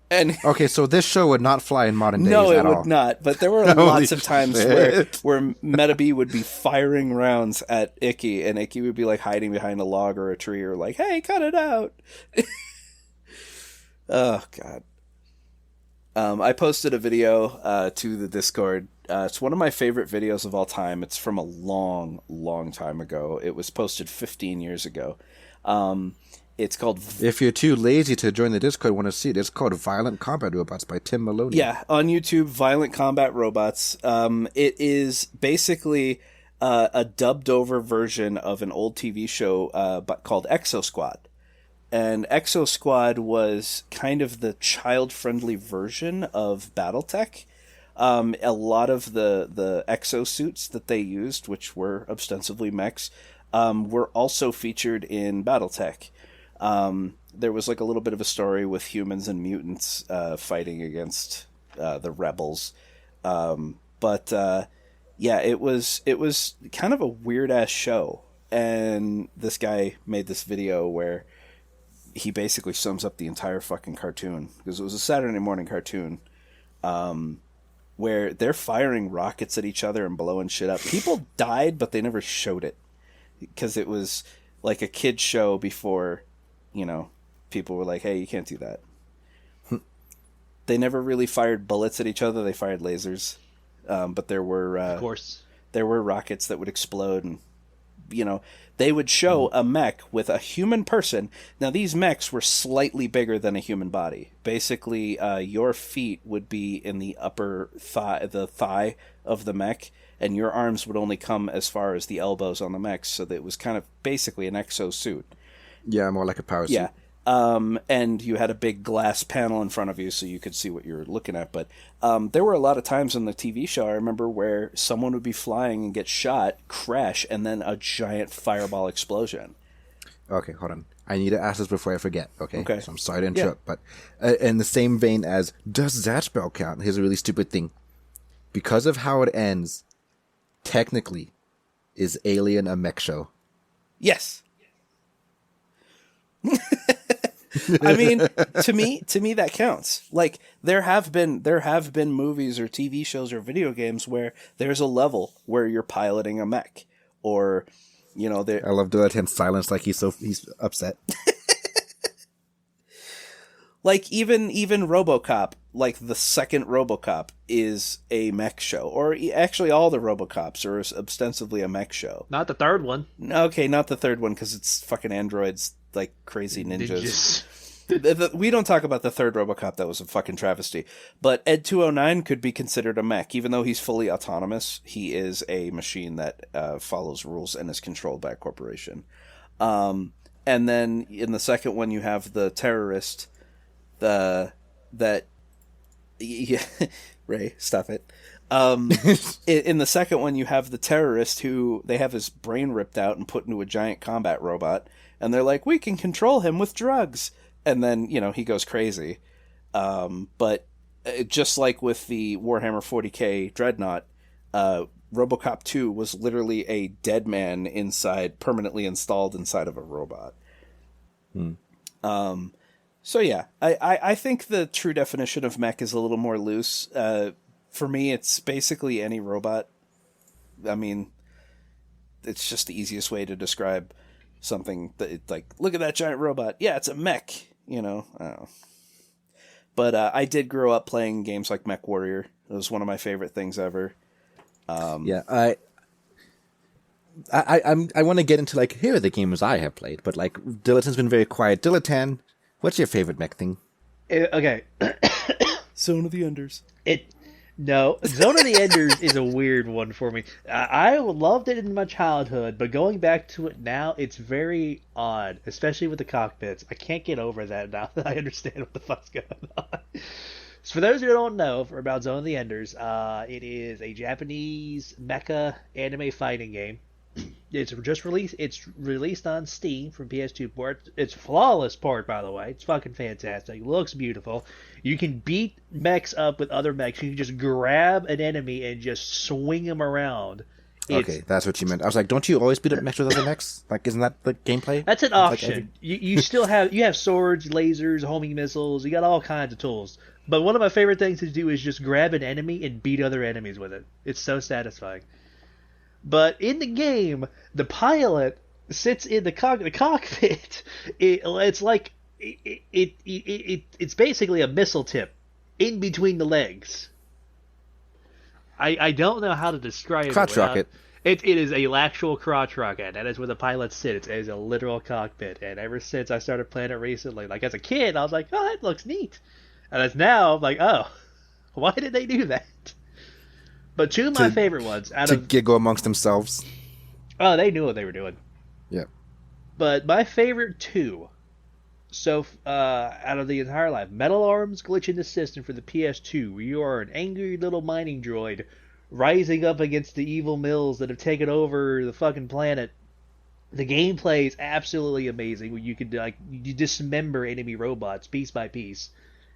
And okay, so this show would not fly in modern days no, at it all. would not. But there were lots of times where Metabee would be firing rounds at Ikky, and Ikky would be like hiding behind a log or a tree, or like, "Hey, cut it out!" Oh God. I posted a video to the Discord It's one of my favorite videos of all time. It's from a long, long time ago. It was posted 15 years ago. It's called... If you're too lazy to join the Discord and want to see it, it's called Violent Combat Robots by Tim Maloney. Yeah, on YouTube, Violent Combat Robots. It is basically a dubbed-over version of an old TV show called Exo Squad. And Exo Squad was kind of the child-friendly version of BattleTech. A lot of the exosuits that they used, which were ostensibly mechs, were also featured in BattleTech. There was like a little bit of a story with humans and mutants fighting against the rebels. Yeah, it was kind of a weird-ass show. And this guy made this video where he basically sums up the entire fucking cartoon, because it was a Saturday morning cartoon, where they're firing rockets at each other and blowing shit up. People died, but they never showed it, because it was like a kid's show before, people were like, hey, you can't do that. They never really fired bullets at each other. They fired lasers. But there were... of course. There were rockets that would explode, and, they would show a mech with a human person. Now, these mechs were slightly bigger than a human body. Basically, your feet would be in the upper thigh of the mech, and your arms would only come as far as the elbows on the mech, so that it was kind of basically an exo suit. Yeah, more like a power suit. Yeah. And you had a big glass panel in front of you so you could see what you were looking at. But there were a lot of times in the TV show, I remember, where someone would be flying and get shot, crash, and then a giant fireball explosion. Okay, hold on. I need to ask this before I forget, okay? Okay. So I'm sorry to interrupt, but in the same vein as, does that spell count? Here's a really stupid thing. Because of how it ends, technically, is Alien a mech show? Yes. I mean, to me that counts. Like, there have been movies or TV shows or video games where there's a level where you're piloting a mech, or I love Dilettant's silence, like he's upset. Like even RoboCop, like the second RoboCop is a mech show, or actually all the RoboCops are ostensibly a mech show. Not the third one. Okay, not the third one, because it's fucking androids like crazy ninjas. We don't talk about the third RoboCop. That was a fucking travesty. But Ed 209 could be considered a mech, even though he's fully autonomous. He is a machine that follows rules and is controlled by a corporation. And then in the second one, you have the terrorist. Ray, stop it. In the second one, you have the terrorist who they have his brain ripped out and put into a giant combat robot, and they're like, we can control him with drugs, and then he goes crazy. But just like with the Warhammer 40k Dreadnought, RoboCop 2 was literally a dead man permanently installed inside of a robot. So yeah, I think the true definition of mech is a little more loose. For me, it's basically any robot. I mean, it's just the easiest way to describe something. Like, look at that giant robot. Yeah, it's a mech. I don't know. But I did grow up playing games like Mech Warrior. It was one of my favorite things ever. Yeah, I want to get into, like, here are the games I have played, but, like, Dilettant's been very quiet. Dilettant, what's your favorite mech thing? Okay. Zone of the Enders. No, Zone of the Enders is a weird one for me. I loved it in my childhood, but going back to it now, it's very odd, especially with the cockpits. I can't get over that now that I understand what the fuck's going on. So for those who don't know about Zone of the Enders, it is a Japanese mecha anime fighting game. It's released on Steam from PS2 port. It's a flawless port, by the way. It's fucking fantastic. It looks beautiful. You can beat mechs up with other mechs. You can just grab an enemy and just swing them around. Okay, that's what you meant. I was like, don't you always beat up mechs with other mechs? Like, isn't that the gameplay? That's an option. You still have swords, lasers, homing missiles. You got all kinds of tools. But one of my favorite things to do is just grab an enemy and beat other enemies with it. It's so satisfying. But in the game, the pilot sits in the cockpit. It's like it's basically a missile tip in between the legs. I don't know how to describe Crotch it. rocket. It is a actual crotch rocket. That is where the pilots sit. It is a literal cockpit. And ever since I started playing it recently, like as a kid, I was like, oh, that looks neat. And as now, I'm like, oh, why did they do that? But two of my favorite ones to giggle amongst themselves. Oh, they knew what they were doing. Yeah. But my favorite two, out of the entire life, Metal Arms Glitch in the System for the PS2, where you are an angry little mining droid rising up against the evil mills that have taken over the fucking planet. The gameplay is absolutely amazing, where you could you dismember enemy robots piece by piece,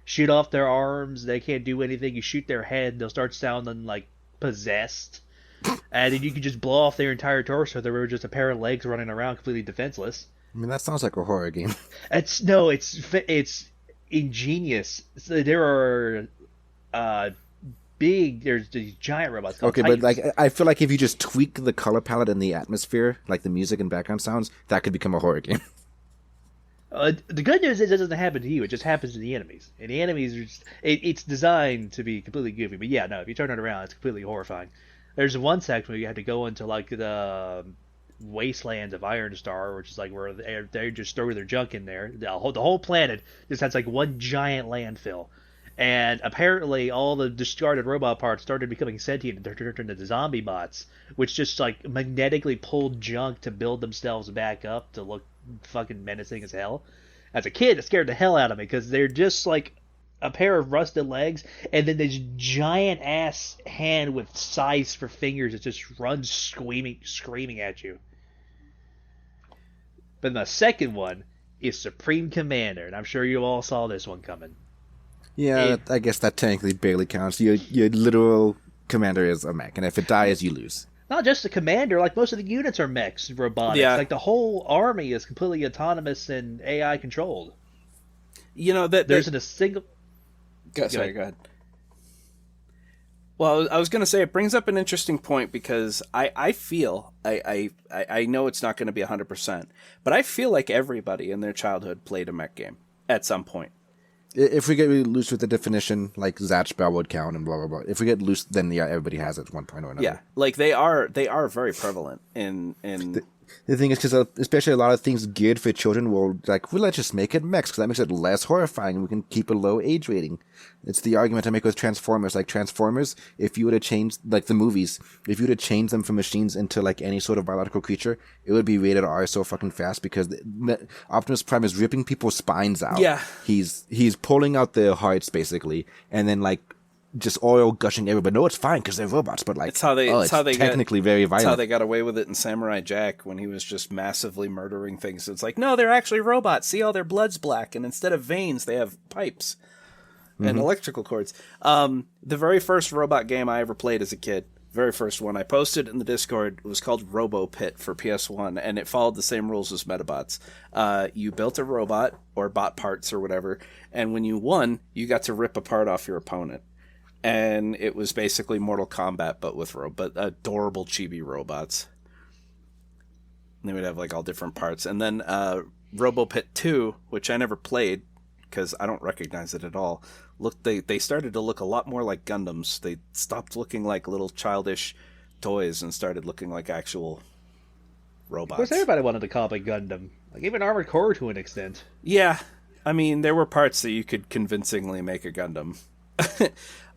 shoot off their arms, they can't do anything, you shoot their head, they'll start sounding like possessed, and then you can just blow off their entire torso. There were just a pair of legs running around completely defenseless. I mean, that sounds like a horror game. It's ingenious. So there are there's these giant robots. Okay, Titans. But like I feel like if you just tweak the color palette and the atmosphere, like the music and background sounds, that could become a horror game. The good news is it doesn't happen to you. It just happens to the enemies. And the enemies are just... It's designed to be completely goofy. But yeah, no, if you turn it around, it's completely horrifying. There's one section where you have to go into like the wastelands of Iron Star, which is like where they just throw their junk in there. The whole planet just has like one giant landfill. And apparently all the discarded robot parts started becoming sentient and turned into zombie bots, which just like magnetically pulled junk to build themselves back up to look fucking menacing as hell. As a kid, it scared the hell out of me because they're just like a pair of rusted legs and then this giant ass hand with scythes for fingers that just runs screaming at you. But the second one is Supreme Commander, and I'm sure you all saw this one coming. Yeah, I guess that technically barely counts. Your literal commander is a mech, and if it dies, you lose. Not just the commander, like most of the units are mechs, robotics. Yeah. Like the whole army is completely autonomous and AI controlled. You know that there's a single. Go ahead. Well, I was going to say it brings up an interesting point because I feel I know it's not going to be 100%, but I feel like everybody in their childhood played a mech game at some point. If we get really loose with the definition, like Zatch Bell would count and blah blah blah. If we get loose, then yeah, everybody has it at one point or another. Yeah, like they are very prevalent in. The thing is, because especially a lot of things geared for children will like, well, let's just make it mechs because that makes it less horrifying and we can keep a low age rating. It's the argument I make with Transformers. Like Transformers, if you would have changed, like the movies, if you would have changed them from machines into like any sort of biological creature, it would be rated R so fucking fast because Optimus Prime is ripping people's spines out. Yeah. He's pulling out their hearts basically, and then like just oil gushing everywhere. But no, it's fine because they're robots. But like, it's how they technically very violent. It's how they got away with it in Samurai Jack when he was just massively murdering things. It's like, no, they're actually robots. See, all their blood's black, and instead of veins, they have pipes and electrical cords. The very first robot game I ever played as a kid, very first one, I posted in the Discord. It was called Robo Pit for PS1, and it followed the same rules as Metabots. You built a robot or bot parts or whatever, and when you won, you got to rip a part off your opponent. And it was basically Mortal Kombat, but with adorable chibi robots. And they would have like all different parts. And then RoboPit 2, which I never played because I don't recognize it at all. They started to look a lot more like Gundams. They stopped looking like little childish toys and started looking like actual robots. Of course, everybody wanted to copy Gundam. Like even Armored Core to an extent. Yeah, I mean there were parts that you could convincingly make a Gundam.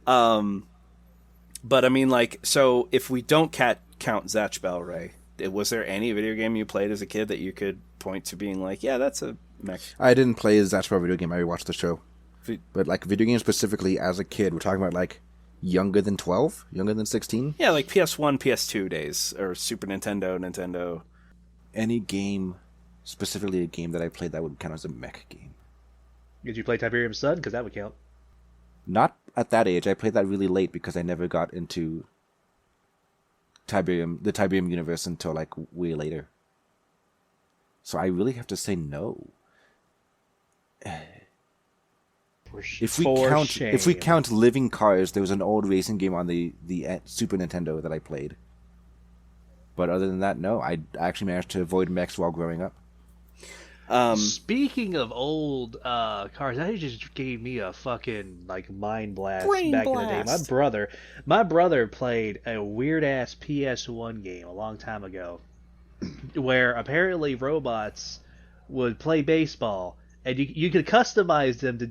But I mean, like, so if we don't count Zatch Bell, Ray, was there any video game you played as a kid that you could point to being like, yeah, that's a mech? I didn't play a Zatch Bell video game. I watched the show. But like video games specifically as a kid, we're talking about like younger than 12, younger than 16. Yeah, like PS1, PS2 days, or Super Nintendo. Any game, specifically a game that I played that would count as a mech game. Did you play Tiberium Sun? Because that would count. Not at that age. I played that really late because I never got into the Tiberium universe until like way later. So I really have to say no. If we count living cars, there was an old racing game on the Super Nintendo that I played. But other than that, no. I actually managed to avoid mechs while growing up. Speaking of old cars, that just gave me a fucking like mind blast Brain back blast. in the day. My brother played a weird ass PS1 game a long time ago, where apparently robots would play baseball, and you could customize them to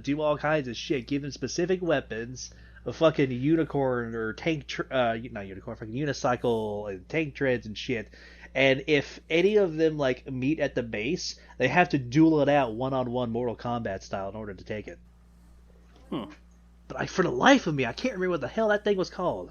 do all kinds of shit, give them specific weapons, a fucking unicorn or tank, not unicorn, fucking unicycle and tank treads and shit. And if any of them like meet at the base, they have to duel it out one-on-one Mortal Kombat style in order to take it. But for the life of me, I can't remember what the hell that thing was called.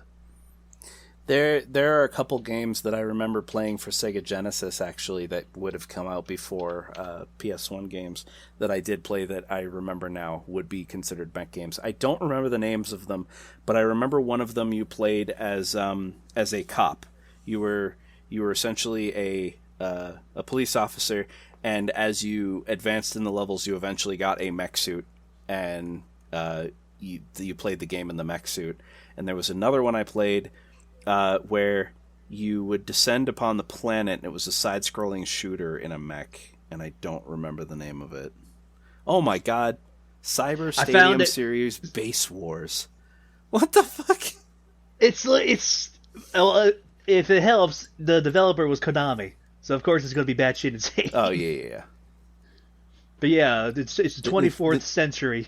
There are a couple games that I remember playing for Sega Genesis, actually, that would have come out before PS1 games that I did play that I remember now would be considered mech games. I don't remember the names of them, but I remember one of them you played as a cop. You were essentially a police officer, and as you advanced in the levels, you eventually got a mech suit, and you played the game in the mech suit. And there was another one I played where you would descend upon the planet, and it was a side-scrolling shooter in a mech, and I don't remember the name of it. Oh my god. Cyber Stadium Series Base Wars. What the fuck? It's if it helps, the developer was Konami, so of course it's going to be batshit insane. Oh yeah. But yeah, it's the 24th century.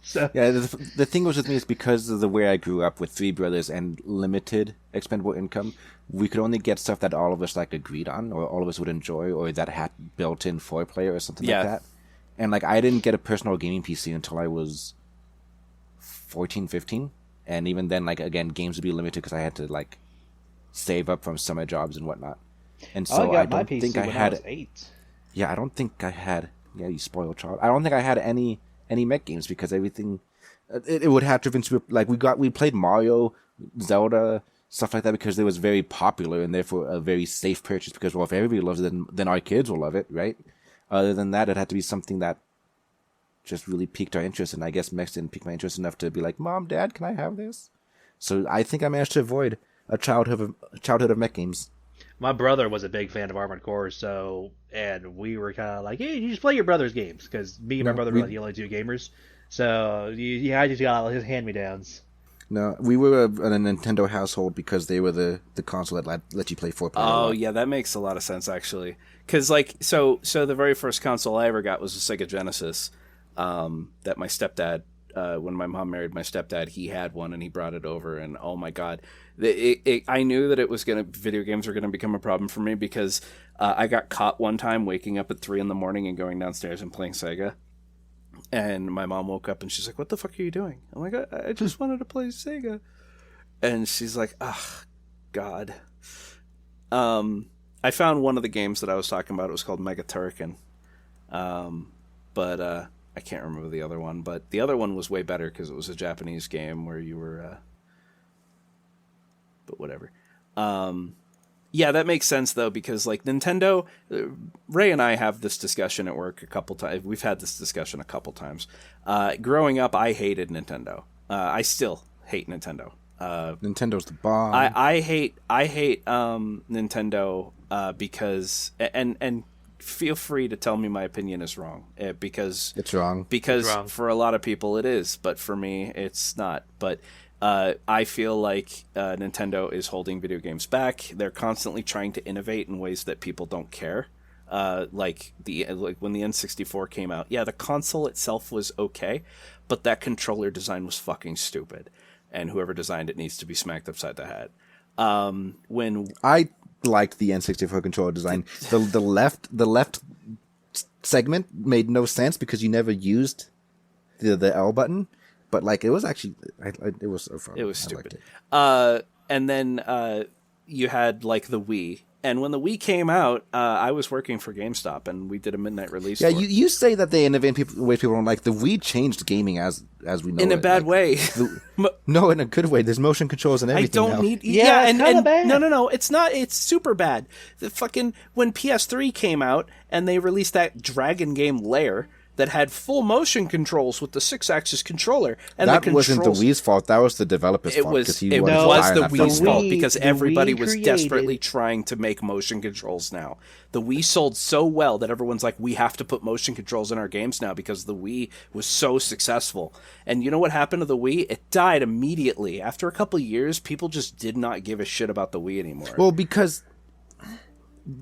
So yeah, the thing was with me is because of the way I grew up with three brothers and limited expendable income, we could only get stuff that all of us like agreed on, or all of us would enjoy, or that had built-in 4-player or something like that. And like I didn't get a personal gaming PC until I was 14, 15, and even then, like again, games would be limited because I had to like save up from summer jobs and whatnot. And so I don't think I had 8. Yeah, I don't think I had. Yeah, you spoiled child. I don't think I had any mech games because everything it would have to have been like we played Mario, Zelda, stuff like that because it was very popular and therefore a very safe purchase because well if everybody loves it then our kids will love it, right? Other than that, it had to be something that just really piqued our interest, and I guess mechs didn't pique my interest enough to be like, Mom, Dad, can I have this? So I think I managed to avoid a childhood of mech games. My brother was a big fan of Armored Core, and we were kind of like, hey, you just play your brother's games, because me and my brother were like the only two gamers. So I just got all his hand-me-downs. No, we were a Nintendo household because they were the console that let you play 4-player. Oh yeah, that makes a lot of sense actually. Because like so the very first console I ever got was a Sega Genesis. That my stepdad, when my mom married my stepdad, he had one and he brought it over, and oh my god, I knew that video games were gonna become a problem for me because I got caught one time waking up at 3 a.m. and going downstairs and playing Sega, and my mom woke up and she's like, "What the fuck are you doing?" I'm like, "I just wanted to play Sega," and she's like, "Ah, God." I found one of the games that I was talking about. It was called Mega Turrican, but I can't remember the other one. But the other one was way better because it was a Japanese game where you were. But whatever. Yeah, that makes sense though because like Nintendo, Ray and I have this discussion at work a couple times. We've had this discussion a couple times. Growing up, I hated Nintendo. I still hate Nintendo. Nintend's the bomb. I hate Nintendo because and feel free to tell me my opinion is wrong because it's wrong. Because it's wrong. For a lot of people it is, but for me it's not. But I feel like Nintendo is holding video games back. They're constantly trying to innovate in ways that people don't care. Like when the N64 came out, yeah, the console itself was okay, but that controller design was fucking stupid. And whoever designed it needs to be smacked upside the head. When I liked the N64 controller design, the left segment made no sense because you never used the L button. But like it was actually, it was so fun. It was stupid. And then you had like the Wii. And when the Wii came out, I was working for GameStop, and we did a midnight release. Yeah, you say that they innovate ways people don't like. The Wii changed gaming as we know it. In a bad way. No, in a good way. There's motion controls and everything. I don't now. need. Yeah, and bad. No, it's not. It's super bad. The fucking when PS3 came out and they released that Dragon game Lair. that had full motion controls with the 6-axis controller. And that the wasn't the Wii's fault. That was the developer's fault. It was the Wii's fault because everybody was desperately trying to make motion controls now. The Wii sold so well that everyone's like, we have to put motion controls in our games now because the Wii was so successful. And you know what happened to the Wii? It died immediately. After a couple of years, people just did not give a shit about the Wii anymore. Well, because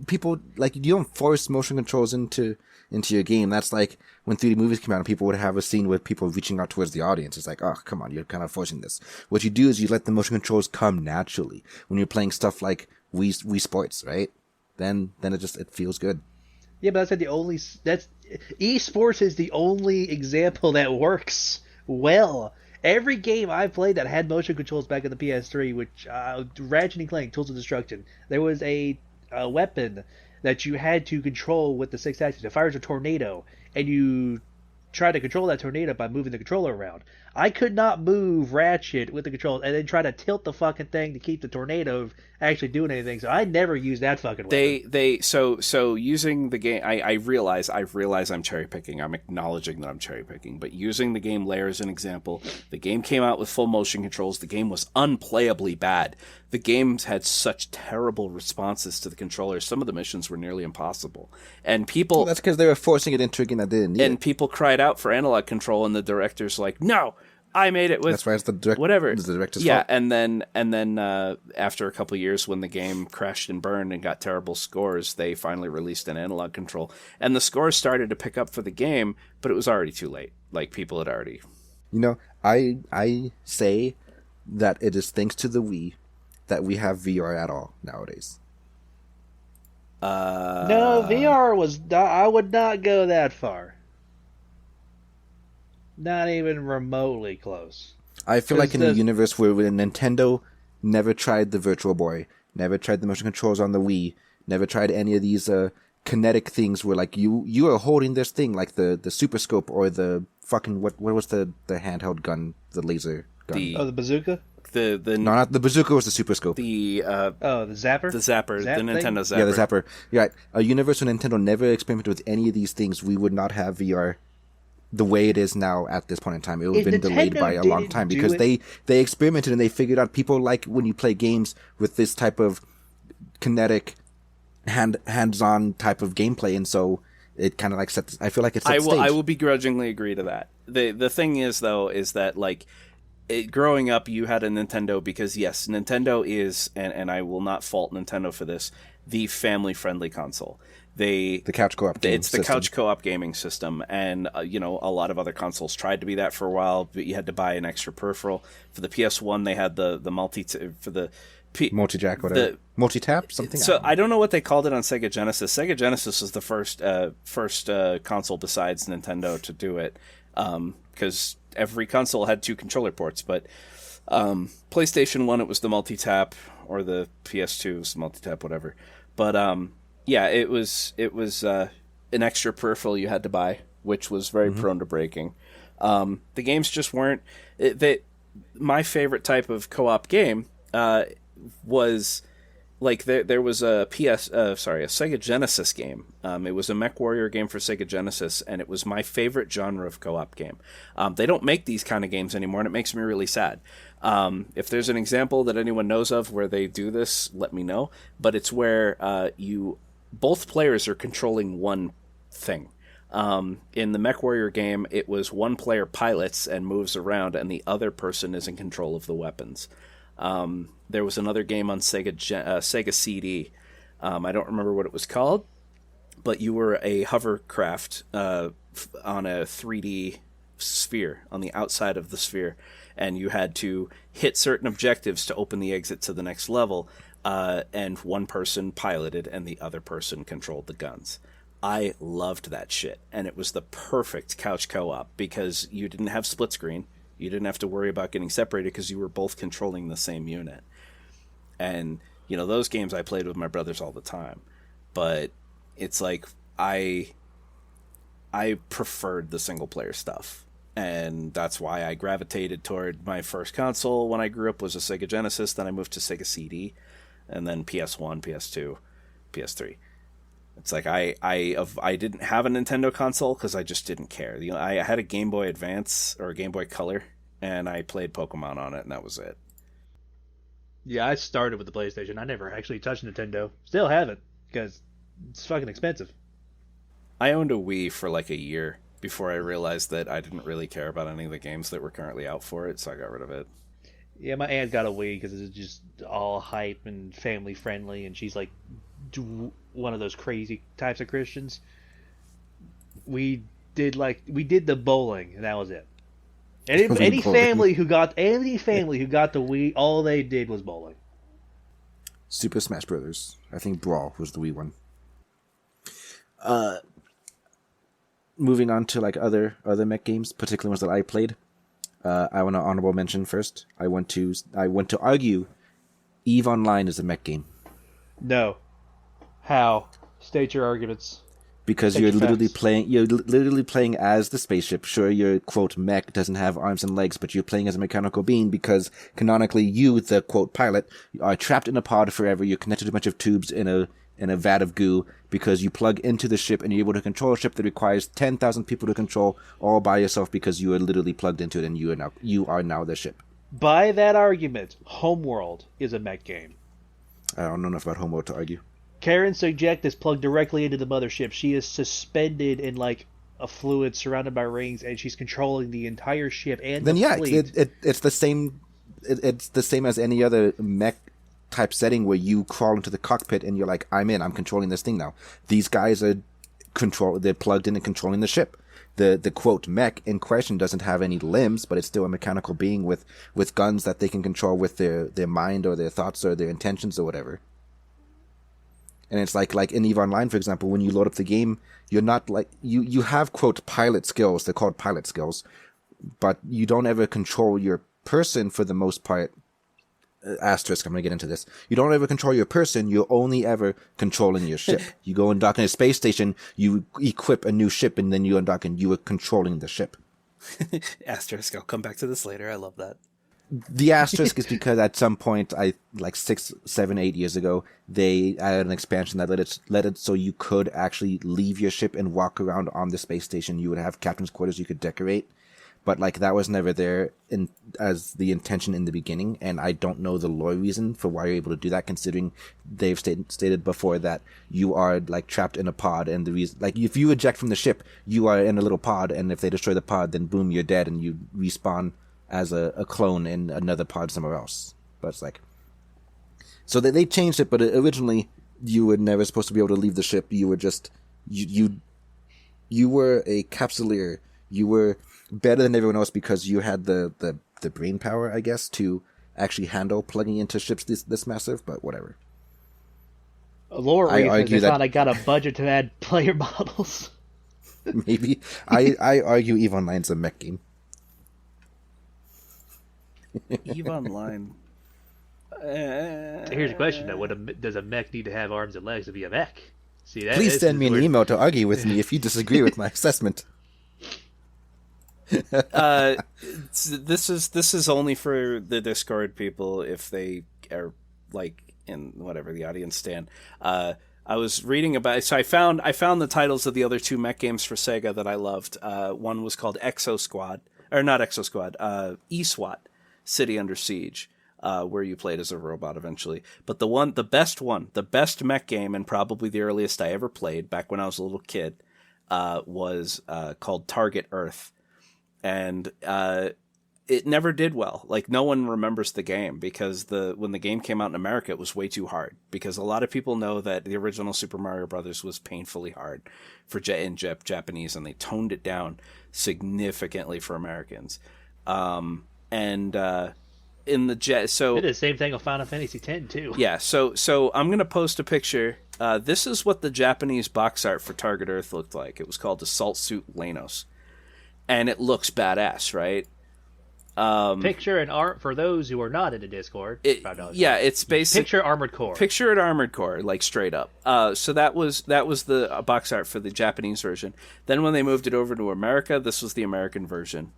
people, like, you don't force motion controls into your game. That's like when 3D movies came out and people would have a scene with people reaching out towards the audience. It's like, oh, come on, you're kind of forcing this. What you do is you let the motion controls come naturally. When you're playing stuff like Wii Sports, right? Then it feels good. Yeah, but that's esports is the only example that works well. Every game I played that had motion controls back in the PS3, which Ratchet and Clank, Tools of Destruction, there was a weapon that you had to control with the 6-axis. It fires a tornado, and you try to control that tornado by moving the controller around. I could not move Ratchet with the controls and then try to tilt the fucking thing to keep the tornado actually doing anything. So I never used that fucking weapon. So using the game, I realize I'm cherry picking. I'm acknowledging that I'm cherry picking, but using the game Lair as an example, the game came out with full motion controls. The game was unplayably bad. The games had such terrible responses to the controllers. Some of the missions were nearly impossible, and people. Well, that's because they were forcing it into a game that didn't need it. People cried out for analog control, and the director's like, "No, I made it with." That's why it's the director's fault. And then after a couple of years, when the game crashed and burned and got terrible scores, they finally released an analog control, and the scores started to pick up for the game, but it was already too late. Like, people had already. You know, I say that it is thanks to the Wii that we have VR at all nowadays. No, VR was. I would not go that far. Not even remotely close. I feel like in a universe where Nintendo never tried the Virtual Boy, never tried the motion controls on the Wii, never tried any of these kinetic things where, like, you are holding this thing like the Super Scope or the fucking what was the handheld gun, the laser gun? The bazooka? No, not the bazooka, was the Super Scope. The zapper? The Nintendo Zapper. Yeah, the Zapper. Yeah, a universe where Nintendo never experimented with any of these things, we would not have VR the way it is now at this point in time. It would have been delayed by a long time because they experimented and they figured out people like when you play games with this type of kinetic hands-on type of gameplay, and so it kind of like sets. I feel like it sets stage. I will begrudgingly agree to that. The thing is, though, is that, like, growing up, you had a Nintendo because, yes, Nintendo is, and I will not fault Nintendo for this, the family-friendly console. The couch co-op game It's the couch co-op gaming system, and a lot of other consoles tried to be that for a while, but you had to buy an extra peripheral. For the PS1, they had the multi-jack, whatever. Multi-tap, something. So I don't know what they called it on Sega Genesis. Sega Genesis was the first console besides Nintendo to do it, because every console had 2 controller ports. But PlayStation 1, it was the multi-tap, or the PS2 was the multi-tap, whatever. But yeah, it was an extra peripheral you had to buy, which was very prone to breaking. The games just weren't. My favorite type of co-op game was, like, there was a Sega Genesis game. It was a MechWarrior game for Sega Genesis, and it was my favorite genre of co-op game. They don't make these kind of games anymore, and it makes me really sad. If there's an example that anyone knows of where they do this, let me know. But it's where both players are controlling one thing. In the MechWarrior game, it was one player pilots and moves around, and the other person is in control of the weapons. There was another game on Sega CD. I don't remember what it was called, but you were a hovercraft on a 3D sphere, on the outside of the sphere, and you had to hit certain objectives to open the exit to the next level, and one person piloted and the other person controlled the guns. I loved that shit, and it was the perfect couch co-op because you didn't have split screen. You didn't have to worry about getting separated because you were both controlling the same unit. And, those games I played with my brothers all the time. But it's like, I preferred the single-player stuff. And that's why I gravitated toward my first console when I grew up was a Sega Genesis. Then I moved to Sega CD. And then PS1, PS2, PS3. It's like I didn't have a Nintendo console because I just didn't care. You know, I had a Game Boy Advance or a Game Boy Color, and I played Pokemon on it, and that was it. Yeah, I started with the PlayStation. I never actually touched Nintendo. Still haven't, because it's fucking expensive. I owned a Wii for like a year before I realized that I didn't really care about any of the games that were currently out for it, so I got rid of it. Yeah, my aunt got a Wii because it's just all hype and family friendly, and she's like one of those crazy types of Christians. We did the bowling, and that was it. Any family who got the Wii, all they did was bowling. Super Smash Brothers. I think Brawl was the Wii one. Moving on to like other mech games, particularly ones that I played. I want to honorable mention first. I want to argue EVE Online is a mech game. No. How? State your arguments. Because you're literally playing as the spaceship. Sure, your quote mech doesn't have arms and legs, but you're playing as a mechanical being because canonically you, the quote pilot, are trapped in a pod forever. You're connected to a bunch of tubes in a vat of goo because you plug into the ship and you're able to control a ship that requires 10,000 people to control all by yourself because you are literally plugged into it and you are now the ship. By that argument, Homeworld is a mech game. I don't know enough about Homeworld to argue. Karen Sojek is plugged directly into the mothership. She is suspended in like a fluid surrounded by rings, and she's controlling the entire ship and the fleet. It's the same. It's the same as any other mech type setting where you crawl into the cockpit and you're like, I'm controlling this thing now. These guys are they're plugged in and controlling the ship. The quote mech in question doesn't have any limbs, but it's still a mechanical being with guns that they can control with their mind or their thoughts or their intentions or whatever. And it's like in EVE Online, for example, when you load up the game, you're not like you have quote pilot skills. They're called pilot skills, but you don't ever control your person for the most part. Asterisk, I'm going to get into this. You don't ever control your person, you're only ever controlling your ship. You go and dock in a space station, you equip a new ship, and then you undock and you are controlling the ship. Asterisk, I'll come back to this later. I love that. The asterisk is because at some point, 6, 7, 8 years ago, they added an expansion that let it so you could actually leave your ship and walk around on the space station. You would have captain's quarters you could decorate. But that was never there as the intention in the beginning, and I don't know the lore reason for why you're able to do that, considering they've stated before that you are trapped in a pod, and the reason if you eject from the ship, you are in a little pod, and if they destroy the pod, then boom, you're dead, and you respawn as a clone in another pod somewhere else. But it's so they changed it, but originally you were never supposed to be able to leave the ship. You were just you were a capsuleer. You were better than everyone else because you had the brain power, I guess, to actually handle plugging into ships this massive, but whatever. Lore reason they thought I got a budget to add player models. Maybe. I argue EVE Online's a mech game. EVE Online. Here's a question though: does a mech need to have arms and legs to be a mech? Please send me an email to argue with me if you disagree with my assessment. This is only for the Discord people if they are in whatever the audience stand. I was reading about it, so I found the titles of the other two mech games for Sega that I loved. One was called Exo Squad, or not Exo Squad, eSWAT, City Under Siege, where you played as a robot eventually. But the best mech game, and probably the earliest I ever played back when I was a little kid, was called Target Earth. And it never did well. No one remembers the game because when the game came out in America, it was way too hard. Because a lot of people know that the original Super Mario Brothers was painfully hard for Japanese, and they toned it down significantly for Americans. In the they did the same thing with Final Fantasy X too. Yeah. So I'm gonna post a picture. This is what the Japanese box art for Target Earth looked like. It was called Assault Suit Lanos. And it looks badass, right? Picture and art for those who are not in the Discord. It's basic. Picture Armored Core. Picture an Armored Core, straight up. So that was the box art for the Japanese version. Then when they moved it over to America, this was the American version.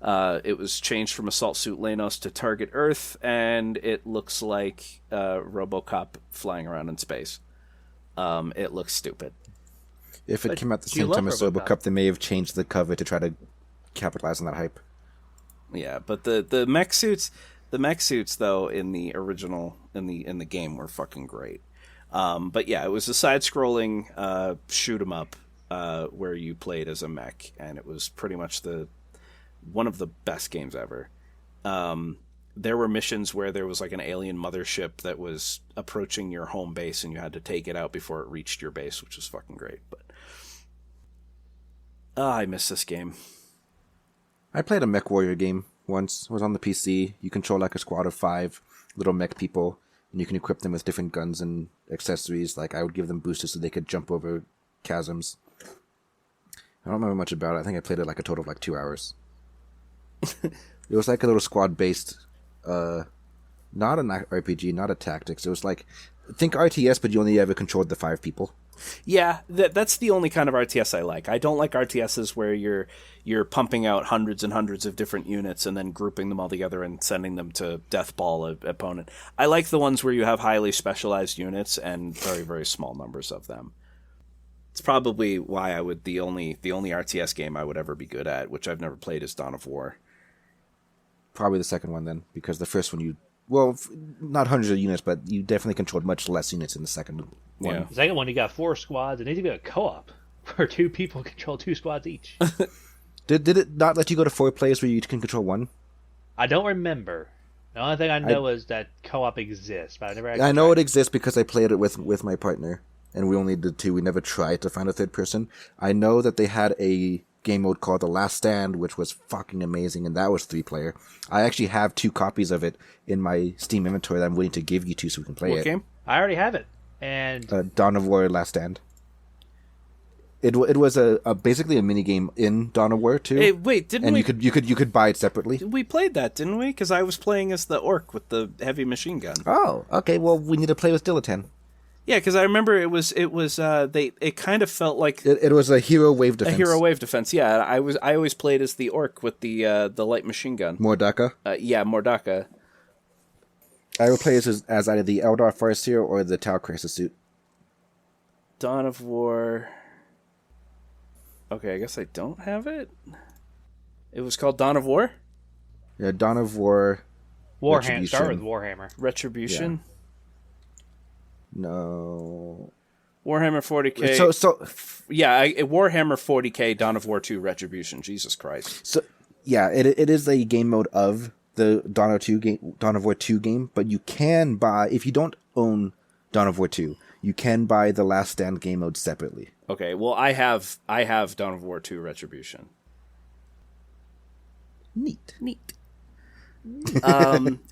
It was changed from Assault Suit Lanos to Target Earth, and it looks like RoboCop flying around in space. it looks stupid. If it came out the same time as Sobo Cup, they may have changed the cover to try to capitalize on that hype. Yeah, but the mech suits though in the original in the game were fucking great. But yeah, it was a side-scrolling shoot 'em up where you played as a mech, and it was pretty much one of the best games ever. There were missions where there was like an alien mothership that was approaching your home base, and you had to take it out before it reached your base, which was fucking great. But I miss this game. I played a Mech Warrior game once. It was on the PC. You control like a squad of 5 little mech people, and you can equip them with different guns and accessories. Like I would give them boosters so they could jump over chasms. I don't remember much about it. I think I played it like a total of like 2 hours. It was like a little squad-based, not an RPG, not a tactics. It was like, think RTS, but you only ever controlled the 5 people. Yeah, that's the only kind of RTS I like. I don't like RTSs where you're pumping out hundreds and hundreds of different units and then grouping them all together and sending them to deathball an opponent. I like the ones where you have highly specialized units and very, very small numbers of them. It's probably why the only RTS game I would ever be good at, which I've never played, is Dawn of War. Probably the second one then, because the first one not hundreds of units, but you definitely controlled much less units in the second one. Yeah. The second one, you got 4 squads. It needs to be a co-op where 2 people control 2 squads each. Did it not let you go to 4 players where you can control 1? I don't remember. The only thing I know is that co-op exists, but I never actually I know it exists because I played it with my partner, and we only did 2. We never tried to find a third person. I know that they had a game mode called The Last Stand, which was fucking amazing, and that was 3-player. I actually have 2 copies of it in my Steam inventory that I'm willing to give you to so we can play it. What game? I already have it. And Dawn of War Last Stand. It was basically a mini game in Dawn of War 2. Hey, wait, didn't we? And you could buy it separately. We played that, didn't we? Because I was playing as the orc with the heavy machine gun. Oh, okay. Well, we need to play with Diletan. Yeah, because I remember it kind of felt like it was a hero wave defense. A hero wave defense. Yeah, I always played as the orc with the light machine gun. Mordaka. Yeah, Mordaka. I would play as either the Eldar Farseer or the Tau Crisis suit. Dawn of War. Okay, I guess I don't have it. It was called Dawn of War? Yeah, Dawn of War. Warhammer. Start with Warhammer. Retribution? Yeah. No. Warhammer 40k. Yeah, Warhammer 40k, Dawn of War 2, Retribution. Jesus Christ. So, yeah, it is a game mode of the Dawn of War 2 game, but you can buy, if you don't own Dawn of War 2, you can buy the Last Stand game mode separately. Okay, well, I have Dawn of War 2 Retribution. Neat.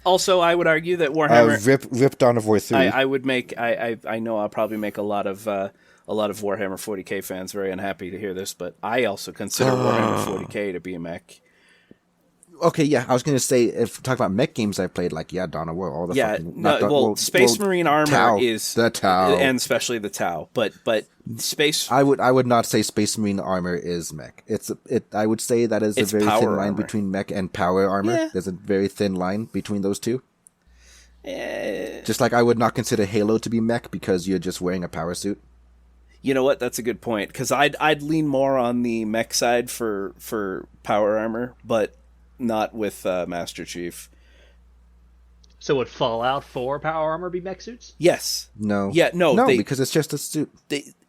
Also, I would argue that Warhammer rip Dawn of War 3. I would make I know I'll probably make a lot of Warhammer 40k fans very unhappy to hear this, but I also consider Warhammer 40k to be a mech. Okay, yeah, I was going to say, if talk about mech games I've played, like, Dawn of War, all the Space Marine armor Tau, is the Tau, and especially the Tau, but space. I would not say Space Marine armor is mech. I would say that is a very thin line between mech and power armor. Yeah. There's a very thin line between those two. Just like I would not consider Halo to be mech because you're just wearing a power suit. You know what? That's a good point, because I'd lean more on the mech side for power armor, but not with Master Chief. So would Fallout 4 power armor be mech suits? Yes. No. Yeah. No. Because it's just a suit.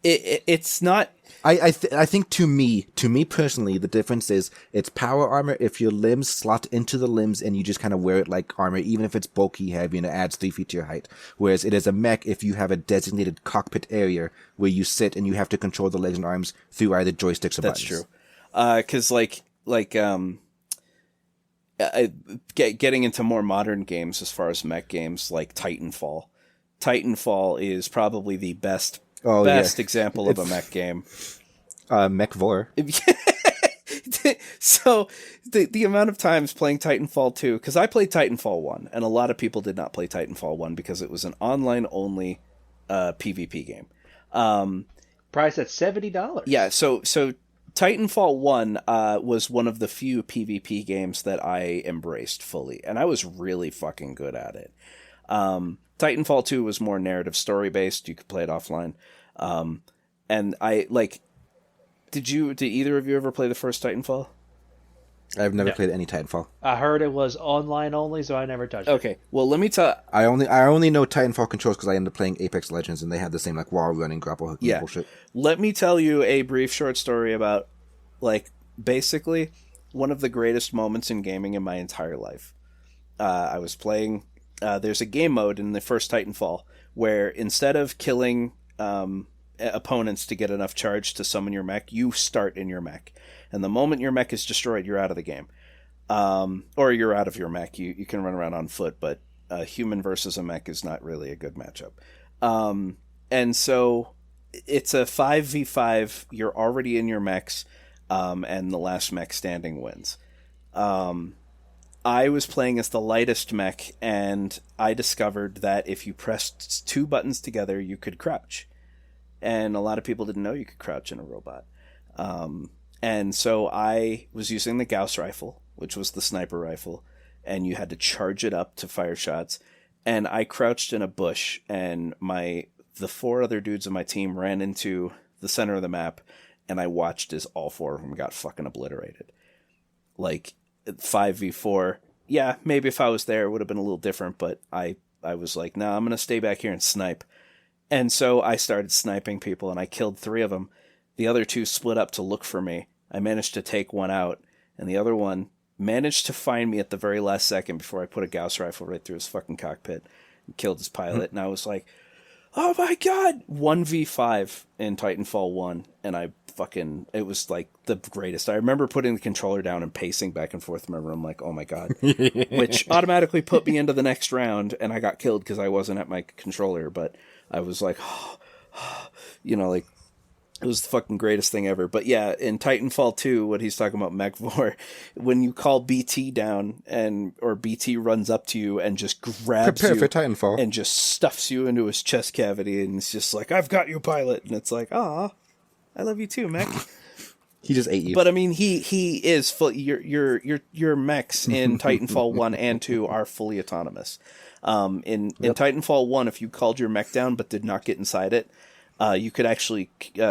It's not. I think to me personally, the difference is it's power armor if your limbs slot into the limbs and you just kind of wear it like armor, even if it's bulky, heavy, and it adds 3 feet to your height. Whereas it is a mech if you have a designated cockpit area where you sit and you have to control the legs and arms through either joysticks or buttons. That's true. Getting into more modern games as far as mech games, like Titanfall. Titanfall is probably the best example of a mech game. Mech Vor. So the amount of times playing Titanfall 2, because I played Titanfall 1, and a lot of people did not play Titanfall 1 because it was an online-only PvP game. Priced at $70. Yeah, so Titanfall 1 was one of the few PvP games that I embraced fully, and I was really fucking good at it. Titanfall 2 was more narrative story-based. You could play it offline. And I like. Did either of you ever play the first Titanfall? I've never played any Titanfall. I heard it was online only, so I never touched it. Okay, well, let me tell. I only know Titanfall controls because I ended up playing Apex Legends, and they had the same like wall running, grapple hooking bullshit. Let me tell you a brief short story about, like, basically one of the greatest moments in gaming in my entire life. I was playing. There's a game mode in the first Titanfall where instead of killing opponents to get enough charge to summon your mech, you start in your mech. And the moment your mech is destroyed, you're out of the game. Or you're out of your mech. You can run around on foot, but a human versus a mech is not really a good matchup. And so it's a 5v5. You're already in your mechs, and the last mech standing wins. I was playing as the lightest mech, and I discovered that if you pressed 2 buttons together, you could crouch. And a lot of people didn't know you could crouch in a robot. And so I was using the Gauss rifle, which was the sniper rifle, and you had to charge it up to fire shots. And I crouched in a bush, and the 4 other dudes on my team ran into the center of the map, and I watched as all 4 of them got fucking obliterated. Like, 5v4, yeah, maybe if I was there, it would have been a little different, but I was like, nah, I'm going to stay back here and snipe. And so I started sniping people, and I killed 3 of them. The other 2 split up to look for me. I managed to take one out, and the other one managed to find me at the very last second before I put a Gauss rifle right through his fucking cockpit and killed his pilot. And I was like, oh my god! 1v5 in Titanfall 1, and it was like the greatest. I remember putting the controller down and pacing back and forth in my room like, oh my god. Which automatically put me into the next round, and I got killed because I wasn't at my controller, but I was like, like, it was the fucking greatest thing ever. But yeah, in Titanfall 2, what he's talking about, Mech4, when you call BT down or BT runs up to you and just grabs Prepare you for Titanfall. and just stuffs you into his chest cavity, and it's just like, I've got you, pilot. And it's like, ah, I love you too, Mech. He just ate you. But I mean, he is full. Your mechs in Titanfall 1 and 2 are fully autonomous. In Titanfall 1, if you called your mech down but did not get inside it, you could actually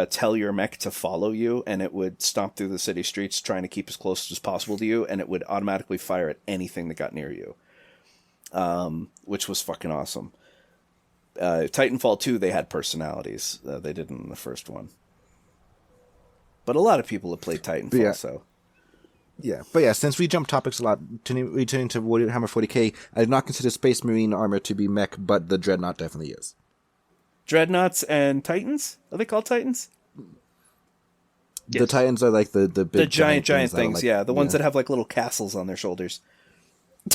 tell your mech to follow you, and it would stomp through the city streets trying to keep as close as possible to you, and it would automatically fire at anything that got near you, which was fucking awesome. Titanfall 2, they had personalities. They didn't in the first one. But a lot of people have played Titanfall, so... Yeah, but yeah, since we jump topics a lot, returning to Warhammer 40k, I did not consider Space Marine armor to be mech, but the Dreadnought definitely is. Dreadnoughts and Titans? Are they called Titans? Yes. The Titans are like the big... The giant things, like, yeah. The ones that have like little castles on their shoulders.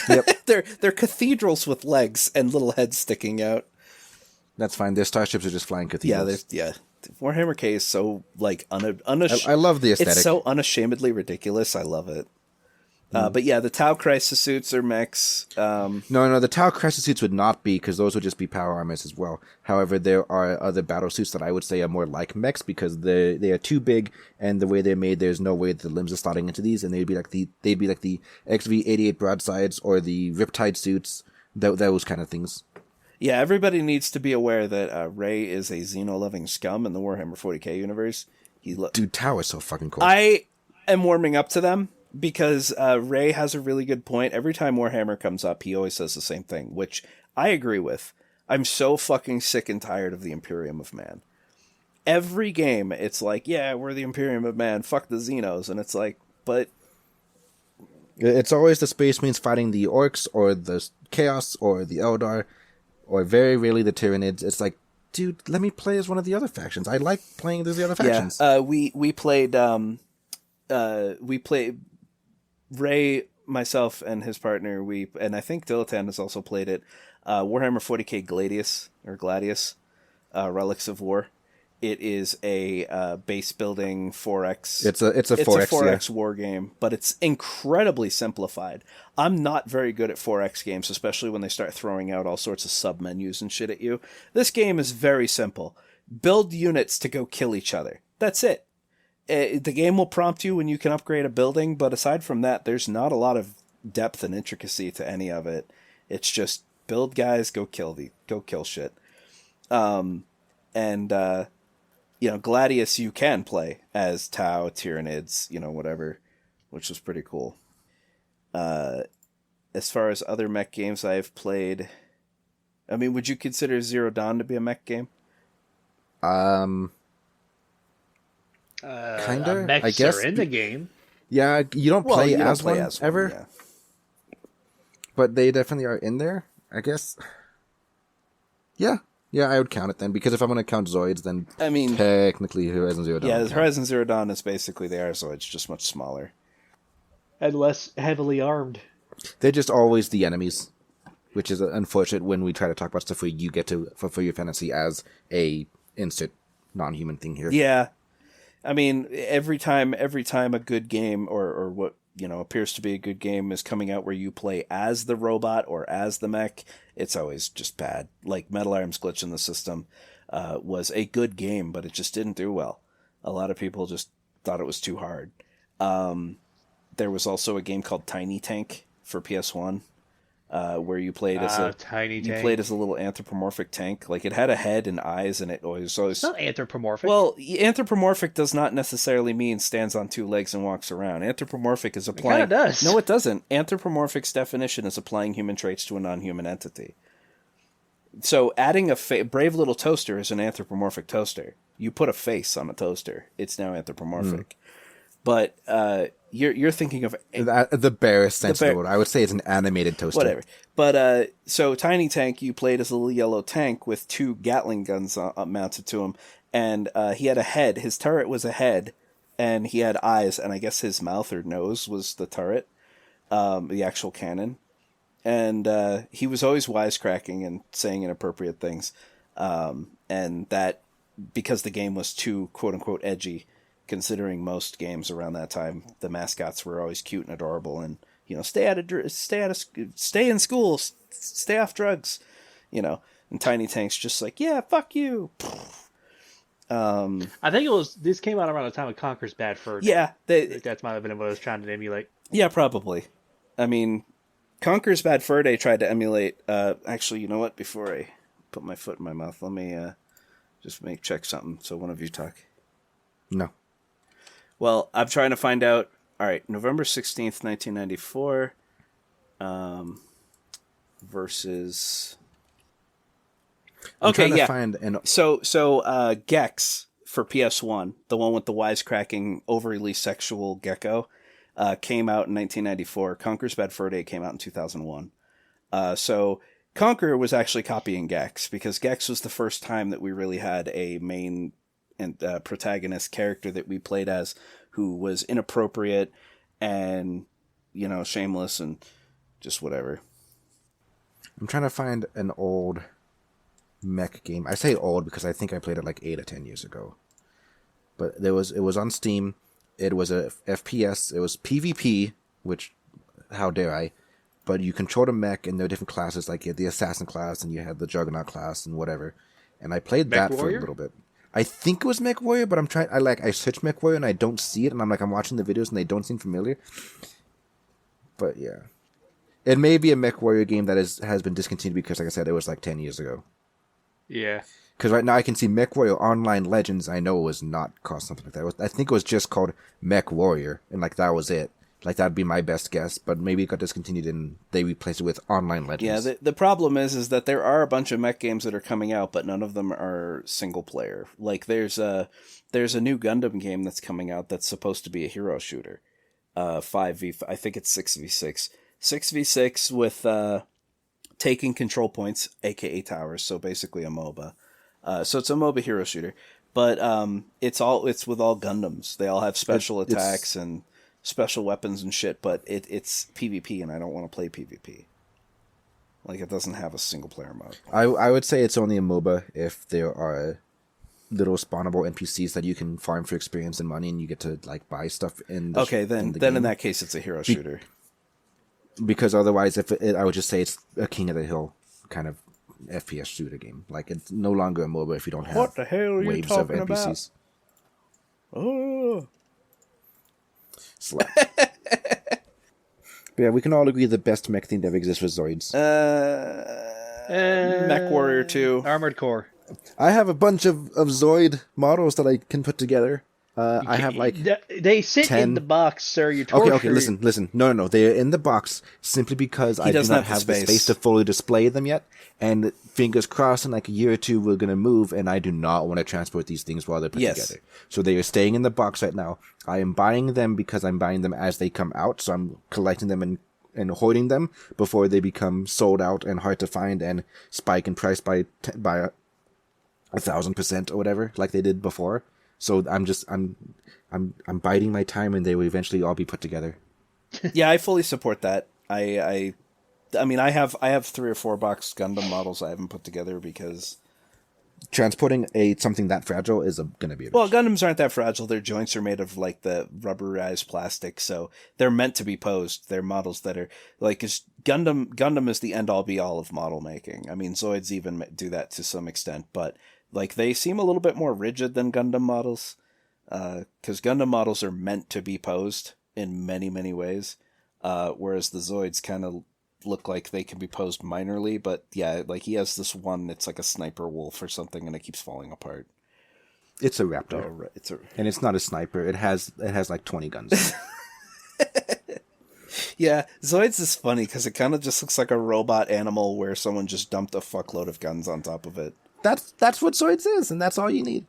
Yep. They're cathedrals with legs and little heads sticking out. That's fine. Their starships are just flying cathedrals. Yeah. Warhammer K is so like I love the aesthetic. It's so unashamedly ridiculous. I love it. But yeah, the Tau Crisis suits are mechs. No, the Tau Crisis suits would not be, because those would just be power armors as well. However, there are other battle suits that I would say are more like mechs, because they are too big, and the way they're made, there's no way the limbs are slotting into these, and they'd be like the XV-88 broadsides or the Riptide suits, those kind of things. Yeah, everybody needs to be aware that Ray is a Xeno-loving scum in the Warhammer 40k universe. Dude, Tau is so fucking cool. I am warming up to them, because Ray has a really good point. Every time Warhammer comes up, he always says the same thing, which I agree with. I'm so fucking sick and tired of the Imperium of Man. Every game, it's like, yeah, we're the Imperium of Man, fuck the Xenos, and it's like, but... It's always the Space Marines fighting the Orcs, or the Chaos, or the Eldar, or very rarely the Tyranids. It's like, dude, let me play as one of the other factions. I like playing as the other factions. Yeah, we played Ray, myself, and his partner. And I think Diletant has also played it. Warhammer 40k Gladius, Relics of War. It is a base building 4X. It's a 4X war game, but it's incredibly simplified. I'm not very good at 4X games, especially when they start throwing out all sorts of sub-menus and shit at you. This game is very simple. Build units to go kill each other. That's it. The game will prompt you when you can upgrade a building, but aside from that, there's not a lot of depth and intricacy to any of it. It's just build guys, go kill shit. Gladius you can play as Tau, Tyranids, whatever, which was pretty cool. As far as other mech games I've played, I mean, would you consider Zero Dawn to be a mech game? Kinda, mechs I guess. Are in the game. Yeah, you don't play you as don't play one as one, ever, yeah. but they definitely are in there, I guess. Yeah, I would count it then, because if I'm going to count Zoids, then I mean, technically Horizon Zero Dawn. Yeah, Horizon Zero Dawn is basically the Zoids, just much smaller. And less heavily armed. They're just always the enemies, which is unfortunate when we try to talk about stuff where you get to fulfill your fantasy as a instant non-human thing here. Yeah. I mean, every time a good game or what, appears to be a good game is coming out where you play as the robot or as the mech, it's always just bad. Like Metal Arms Glitch in the System was a good game, but it just didn't do well. A lot of people just thought it was too hard. There was also a game called Tiny Tank for PS1, where you played as played as a little anthropomorphic tank. Like, it had a head and eyes, and it was always... It's not anthropomorphic. Well, anthropomorphic does not necessarily mean stands on two legs and walks around. Anthropomorphic is applying... It kind of does. No, it doesn't. Anthropomorphic's definition is applying human traits to a non-human entity. So adding a Brave Little Toaster is an anthropomorphic toaster. You put a face on a toaster, it's now anthropomorphic. But you're thinking of the barest sense of the word. I would say it's an animated toaster. Whatever. But so Tiny Tank, you played as a little yellow tank with two Gatling guns mounted to him, and he had a head. His turret was a head, and he had eyes, and I guess his mouth or nose was the turret, the actual cannon. And he was always wisecracking and saying inappropriate things, and that because the game was too quote unquote edgy. Considering most games around that time, the mascots were always cute and adorable, and stay in school, stay off drugs, and Tiny Tank's just like, yeah, fuck you. I think this came out around the time of Conker's Bad Fur Day. Yeah, that might have been what I was trying to emulate. Yeah, probably. I mean, Conker's Bad Fur Day tried to emulate. Actually, you know what? Before I put my foot in my mouth, let me just check something. So one of you talk. No. Well, I'm trying to find out. All right, November 16th, 1994, versus. Okay, yeah. So Gex for PS1, the one with the wisecracking, overly sexual gecko, came out in 1994. Conker's Bad Fur Day came out in 2001. So Conker was actually copying Gex, because Gex was the first time that we really had a main and protagonist character that we played as who was inappropriate and shameless and just whatever. I'm trying to find an old mech game. I say old because I think I played it like 8 or 10 years ago, but it was on Steam. It was a FPS. It was PvP, which how dare I, but you controlled a mech and there were different classes, like you had the assassin class and you had the juggernaut class and whatever, and I played that for a little bit. I think it was Mech Warrior, but I searched Mech Warrior and I don't see it, and I'm watching the videos and they don't seem familiar. But yeah. It may be a Mech Warrior game that has been discontinued because, like I said, it was like 10 years ago. Yeah. Because right now I can see Mech Warrior Online Legends. I know it was not called something like that. I think it was just called Mech Warrior, and that was it. That'd be my best guess, but maybe it got discontinued and they replaced it with Online Legends. Yeah, the problem is that there are a bunch of mech games that are coming out, but none of them are single player. Like there's a new Gundam game that's coming out that's supposed to be a hero shooter. 5v, I think it's 6v6. 6v6 with taking control points, aka towers, so basically a MOBA. So it's a MOBA hero shooter, but it's with all Gundams. They all have special attacks and special weapons and shit, but it's PvP, and I don't want to play PvP. Like, it doesn't have a single player mode. I would say it's only a MOBA if there are little spawnable NPCs that you can farm for experience and money, and you get to buy stuff in the then game. In that case it's a hero shooter. Because otherwise, I would just say it's a King of the Hill kind of FPS shooter game. It's no longer a MOBA if you don't have what the hell are waves you talking of NPCs. About? Oh. Slap. But yeah, we can all agree the best mech thing that ever exists was Zoids. Mech Warrior 2. Armored Core. I have a bunch of Zoid models that I can put together. I have like they sit 10... in the box, sir. You're torturing. Okay. Listen. No. They are in the box simply because I do not have the space to fully display them yet. And fingers crossed, in like a year or two, we're gonna move, and I do not want to transport these things while they're put together. So they are staying in the box right now. I am buying them because I'm buying them as they come out. So I'm collecting them and hoarding them before they become sold out and hard to find and spike in price by 1,000% or whatever, like they did before. So I'm biding my time, and they will eventually all be put together. Yeah, I fully support that. I mean, I have 3 or 4 box Gundam models I haven't put together because transporting something that fragile is going to be a bitch. Well, Gundams aren't that fragile. Their joints are made of like the rubberized plastic, so they're meant to be posed. They're models that are like Gundam is the end all be all of model making. I mean, Zoids even do that to some extent, but like they seem a little bit more rigid than Gundam models, because Gundam models are meant to be posed in many, many ways, whereas the Zoids kind of look like they can be posed minorly. But yeah, like he has this one that's like a sniper wolf or something, and it keeps falling apart. It's a Raptor. And it's not a sniper. It has like 20 guns. Yeah, Zoids is funny because it kind of just looks like a robot animal where someone just dumped a fuckload of guns on top of it. That's what Zoids is, and that's all you need.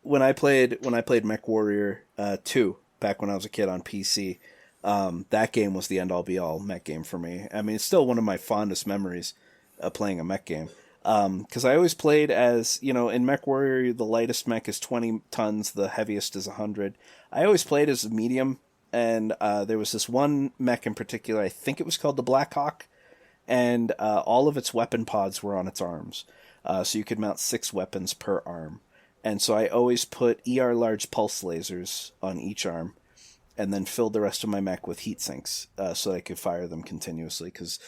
When I played Mech Warrior 2 back when I was a kid on PC, that game was the end all be all mech game for me. I mean, it's still one of my fondest memories of playing a mech game. Because I always played as, in Mech Warrior, the lightest mech is 20 tons, the heaviest is 100. I always played as a medium, and there was this one mech in particular, I think it was called the Black Hawk, and all of its weapon pods were on its arms. So you could mount 6 weapons per arm. And so I always put ER large pulse lasers on each arm, and then filled the rest of my mech with heat sinks so I could fire them continuously. Because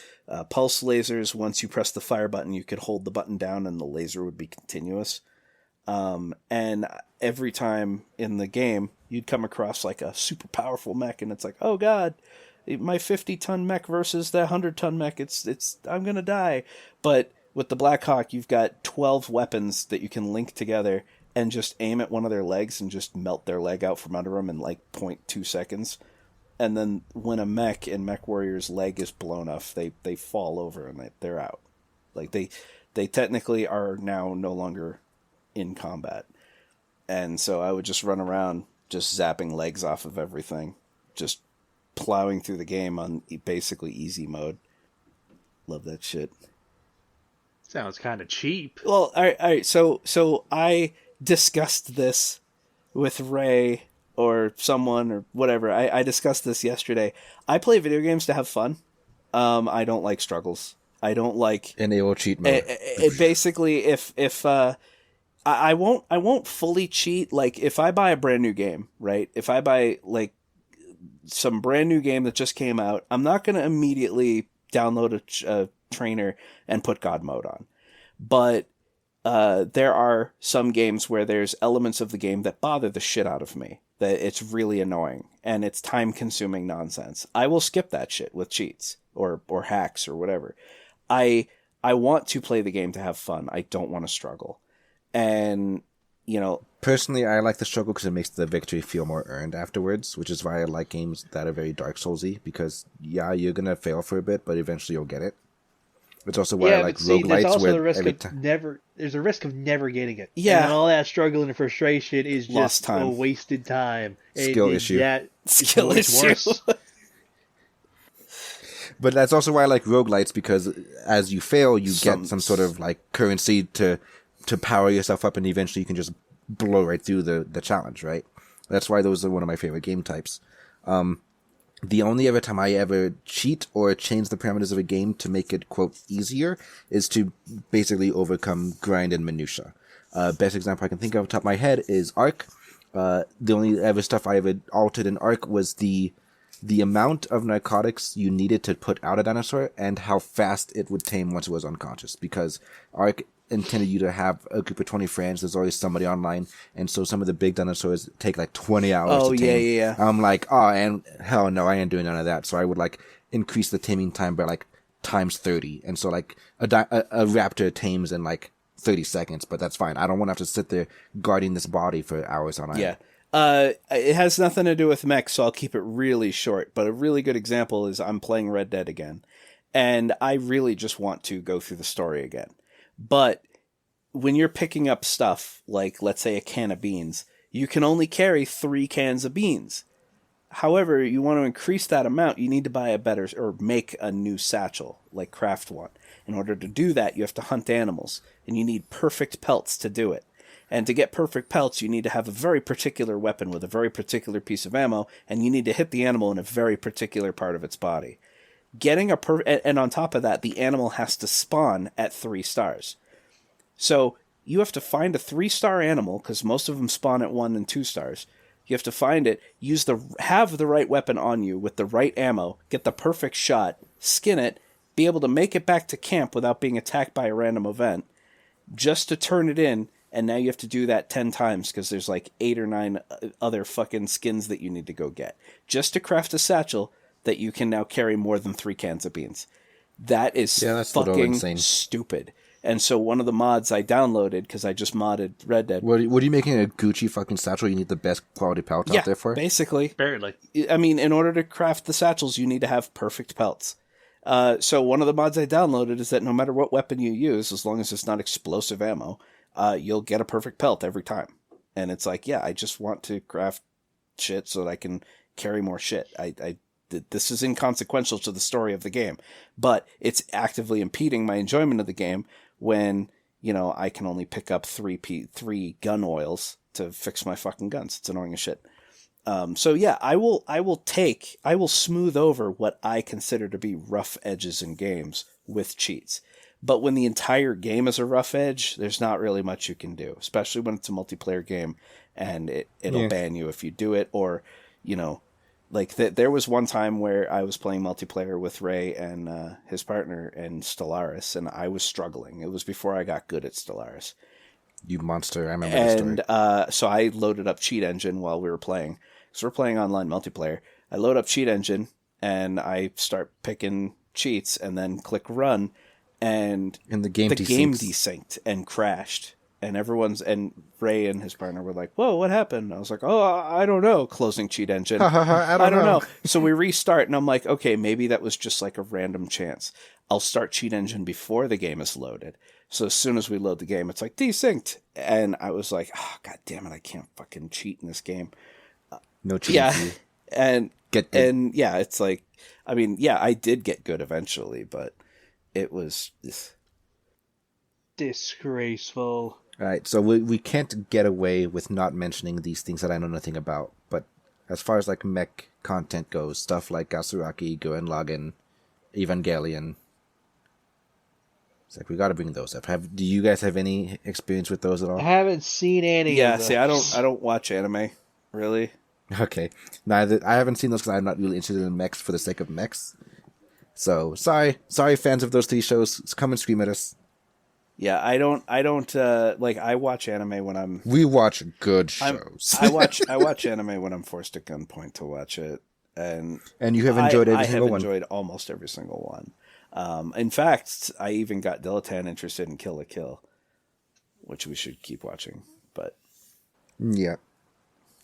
pulse lasers, once you press the fire button, you could hold the button down and the laser would be continuous. And every time in the game, you'd come across like a super powerful mech, and it's like, oh god, my 50-ton mech versus the 100-ton mech, I'm gonna die. But with the Black Hawk, you've got 12 weapons that you can link together and just aim at one of their legs and just melt their leg out from under them in like 0.2 seconds. And then when a mech in Mech Warrior's leg is blown off, they fall over and they're out. Like they technically are now no longer in combat. And so I would just run around just zapping legs off of everything, just plowing through the game on basically easy mode. Love that shit. Sounds kind of cheap. Well, all right. So I discussed this with Ray or someone or whatever. I discussed this yesterday. I play video games to have fun. I don't like struggles. I don't like enable cheat mode. Basically, if I won't fully cheat. Like if I buy a brand new game, right? If I buy like some brand new game that just came out, I'm not going to immediately download a trainer and put God mode on. But there are some games where there's elements of the game that bother the shit out of me. That it's really annoying and it's time-consuming nonsense. I will skip that shit with cheats or hacks or whatever. I want to play the game to have fun. I don't want to struggle. And personally, I like the struggle because it makes the victory feel more earned afterwards, which is why I like games that are very Dark Souls-y, because, yeah, you're going to fail for a bit, but eventually you'll get it. It's also why I like roguelites. There's also the risk of there's a risk of never getting it. Yeah. And all that struggle and frustration is just a wasted time. Skill issue. Yeah, skill issue. But that's also why I like roguelites, because as you fail, you get some sort of like currency to power yourself up, and eventually you can just blow right through the challenge, right? That's why those are one of my favorite game types. The only other time I ever cheat or change the parameters of a game to make it, quote, easier is to basically overcome grind and minutia. Best example I can think of off the top of my head is Ark. The only ever stuff I ever altered in Ark was the amount of narcotics you needed to put out a dinosaur and how fast it would tame once it was unconscious, because Ark intended you to have a group of 20 friends. There's always somebody online, and so some of the big dinosaurs take like 20 hours to tame. Yeah. I'm like, and hell no, I ain't doing none of that. So I would like increase the taming time by like times 30, and so like a raptor tames in like 30 seconds, but that's fine. I don't want to have to sit there guarding this body for hours on end. Yeah. It has nothing to do with mech, so I'll keep it really short. But a really good example is I'm playing Red Dead again, and I really just want to go through the story again. But when you're picking up stuff, like, let's say, a can of beans, you can only carry 3 cans of beans. However, you want to increase that amount, you need to buy a better, or make a new satchel, like craft one. In order to do that, you have to hunt animals, and you need perfect pelts to do it. And to get perfect pelts, you need to have a very particular weapon with a very particular piece of ammo, and you need to hit the animal in a very particular part of its body. And on top of that, the animal has to spawn at 3 stars. So you have to find a 3-star animal, because most of them spawn at 1 and 2 stars. You have to find it, have the right weapon on you with the right ammo, get the perfect shot, skin it, be able to make it back to camp without being attacked by a random event, just to turn it in, and now you have to do that 10 times because there's like 8 or 9 other fucking skins that you need to go get, just to craft a satchel that you can now carry more than 3 cans of beans. That is fucking stupid. And so one of the mods I downloaded, because I just modded Red Dead. What are you making a Gucci fucking satchel? You need the best quality pelt out there for? Basically. Apparently. I mean, in order to craft the satchels, you need to have perfect pelts. So one of the mods I downloaded is that no matter what weapon you use, as long as it's not explosive ammo, you'll get a perfect pelt every time. And it's like, yeah, I just want to craft shit so that I can carry more shit. This is inconsequential to the story of the game, but it's actively impeding my enjoyment of the game when, I can only pick up 3 gun oils to fix my fucking guns. It's annoying as shit. So yeah, I will smooth over what I consider to be rough edges in games with cheats. But when the entire game is a rough edge, there's not really much you can do, especially when it's a multiplayer game and it'll ban you if you do it, or, like there was one time where I was playing multiplayer with Ray and his partner in Stellaris, and I was struggling. It was before I got good at Stellaris. You monster, I remember the story. And so I loaded up Cheat Engine while we were playing. So we're playing online multiplayer. I load up Cheat Engine, and I start picking cheats, and then click run, and the game desynced and crashed. And Ray and his partner were like, "Whoa, what happened?" I was like, "Oh, I don't know." Closing Cheat Engine. I don't know. So we restart, and I'm like, okay, maybe that was just like a random chance. I'll start Cheat Engine before the game is loaded. So as soon as we load the game, it's like desynced. And I was like, oh, God damn it, I can't fucking cheat in this game. No cheating. Yeah. And yeah, it's like, I mean, yeah, I did get good eventually, but it was disgraceful. All right, so we can't get away with not mentioning these things that I know nothing about. But as far as like mech content goes, stuff like Gasuraki, Gurren Lagann, Evangelion, it's like we got to bring those up. Do you guys have any experience with those at all? I haven't seen any. Yeah, of those. see, I don't watch anime, really. Okay, I haven't seen those because I'm not really interested in mechs for the sake of mechs. So sorry, fans of those 3 shows, come and scream at us. Yeah, I don't like, I watch anime when we watch good shows. I watch anime when I'm forced at gunpoint to watch it, and you have enjoyed every single one. I have enjoyed almost every single one. In fact, I even got Dilettante interested in Kill la Kill, which we should keep watching. But yeah,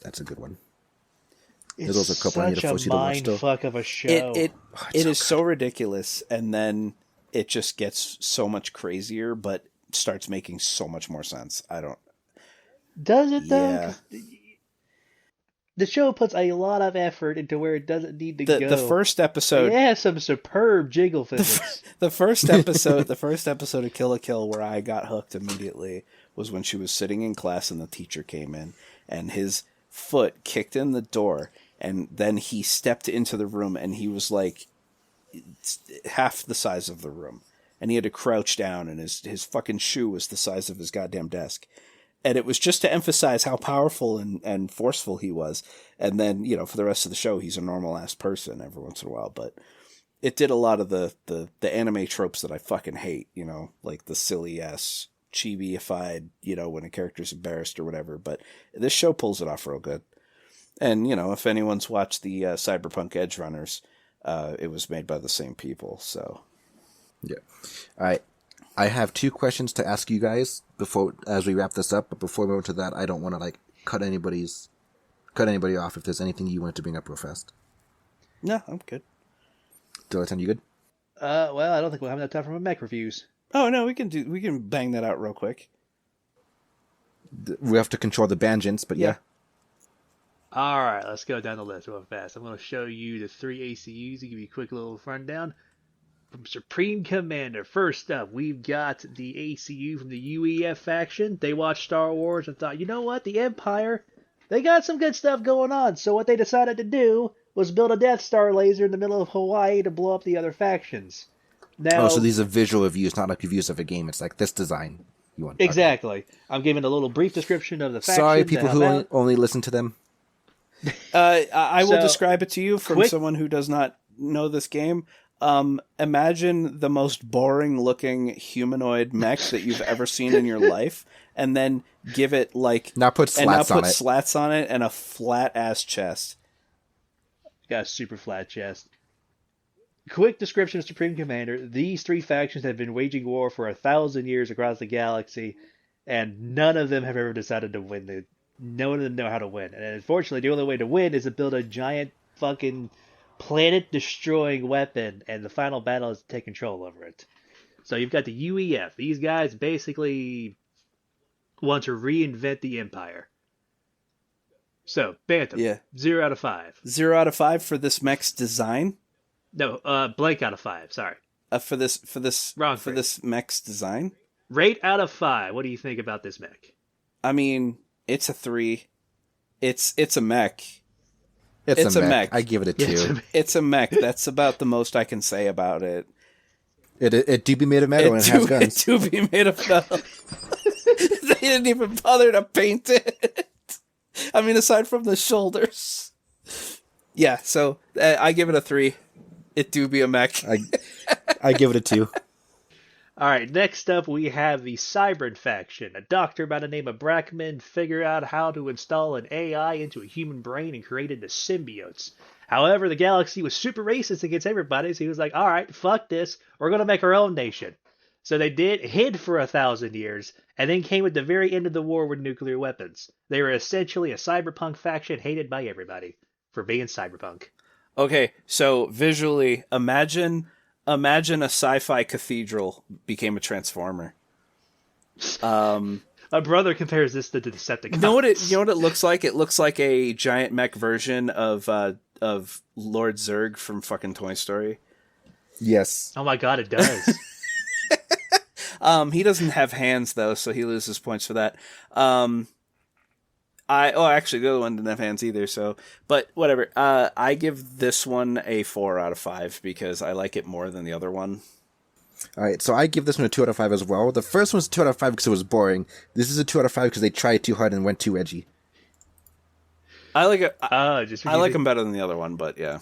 that's a good one. It's such a mind fuck of a show. It is so ridiculous, and then it just gets so much crazier, but starts making so much more sense. Does it though? Yeah. The show puts a lot of effort into where it doesn't need to go. The first episode, it has some superb jiggle physics. The first episode of Kill la Kill where I got hooked immediately was when she was sitting in class and the teacher came in, and his foot kicked in the door, and then he stepped into the room, and he was like half the size of the room, and he had to crouch down, and his fucking shoe was the size of his goddamn desk, and it was just to emphasize how powerful and forceful he was. And then, for the rest of the show, he's a normal ass person every once in a while, but it did a lot of the anime tropes that I fucking hate, like the silly ass chibi-ified, when a character's embarrassed or whatever, but this show pulls it off real good. And if anyone's watched the Cyberpunk Edge Runners, it was made by the same people, so. Yeah. All right. I have 2 questions to ask you guys as we wrap this up. But before we move to that, I don't want to cut anybody off. If there's anything you want to bring up real fast. No, I'm good. Dilettante, you good? Well, I don't think we'll have enough time for my mech reviews. Oh no, we can bang that out real quick. We have to control the bangens, but yeah. All right, let's go down the list real fast. I'm going to show you the 3 ACUs and give you a quick little rundown. From Supreme Commander, first up, we've got the ACU from the UEF faction. They watched Star Wars and thought, you know what, the Empire, they got some good stuff going on. So what they decided to do was build a Death Star laser in the middle of Hawaii to blow up the other factions. Now, so these are visual reviews, not like reviews of a game. It's like this design you want. Exactly. Okay. I'm giving a little brief description of the faction. Sorry, people who only listen to them. I will describe it to you from someone who does not know this game. Imagine the most boring looking humanoid mech that you've ever seen in your life, and then give it now put slats on it and a flat ass chest. Got a super flat chest. Quick description of Supreme Commander. These 3 factions have been waging war for 1,000 years across the galaxy, and none of them have ever decided to win. None of them know how to win. And unfortunately, the only way to win is to build a giant fucking planet-destroying weapon, and the final battle is to take control over it. So you've got the UEF. These guys basically want to reinvent the Empire. So, Bantam. Yeah. 0 out of 5. 0 out of 5 for this mech's design? No, blank out of 5. Sorry. For this mech's design? Rate out of 5. What do you think about this mech? I mean, it's a 3. It's a mech. It's a mech. I give it a 2. It's a mech. That's about the most I can say about it. It do be made of metal and it has guns. It do be made of metal. They didn't even bother to paint it. I mean, aside from the shoulders. Yeah, so I give it a 3. It do be a mech. I give it a 2. All right, next up we have the Cybrid faction. A doctor by the name of Brackman figured out how to install an AI into a human brain and created the symbiotes. However, the galaxy was super racist against everybody, so he was like, all right, fuck this. We're going to make our own nation. So they hid for 1,000 years, and then came at the very end of the war with nuclear weapons. They were essentially a cyberpunk faction hated by everybody for being cyberpunk. Okay, so visually, imagine a sci-fi cathedral became a transformer. My brother compares this to the Decepticons. You know what it looks like? It looks like a giant mech version of Lord Zurg from fucking Toy Story. Yes. Oh my god, it does. He doesn't have hands though, so he loses points for that. Actually, the other one didn't have hands either. So, but whatever. I give this one a 4 out of 5 because I like it more than the other one. All right, so I give this one a 2 out of 5 as well. The first one's 2 out of 5 because it was boring. This is a 2 out of 5 because they tried too hard and went too edgy. I like it. I like them better than the other one, but yeah.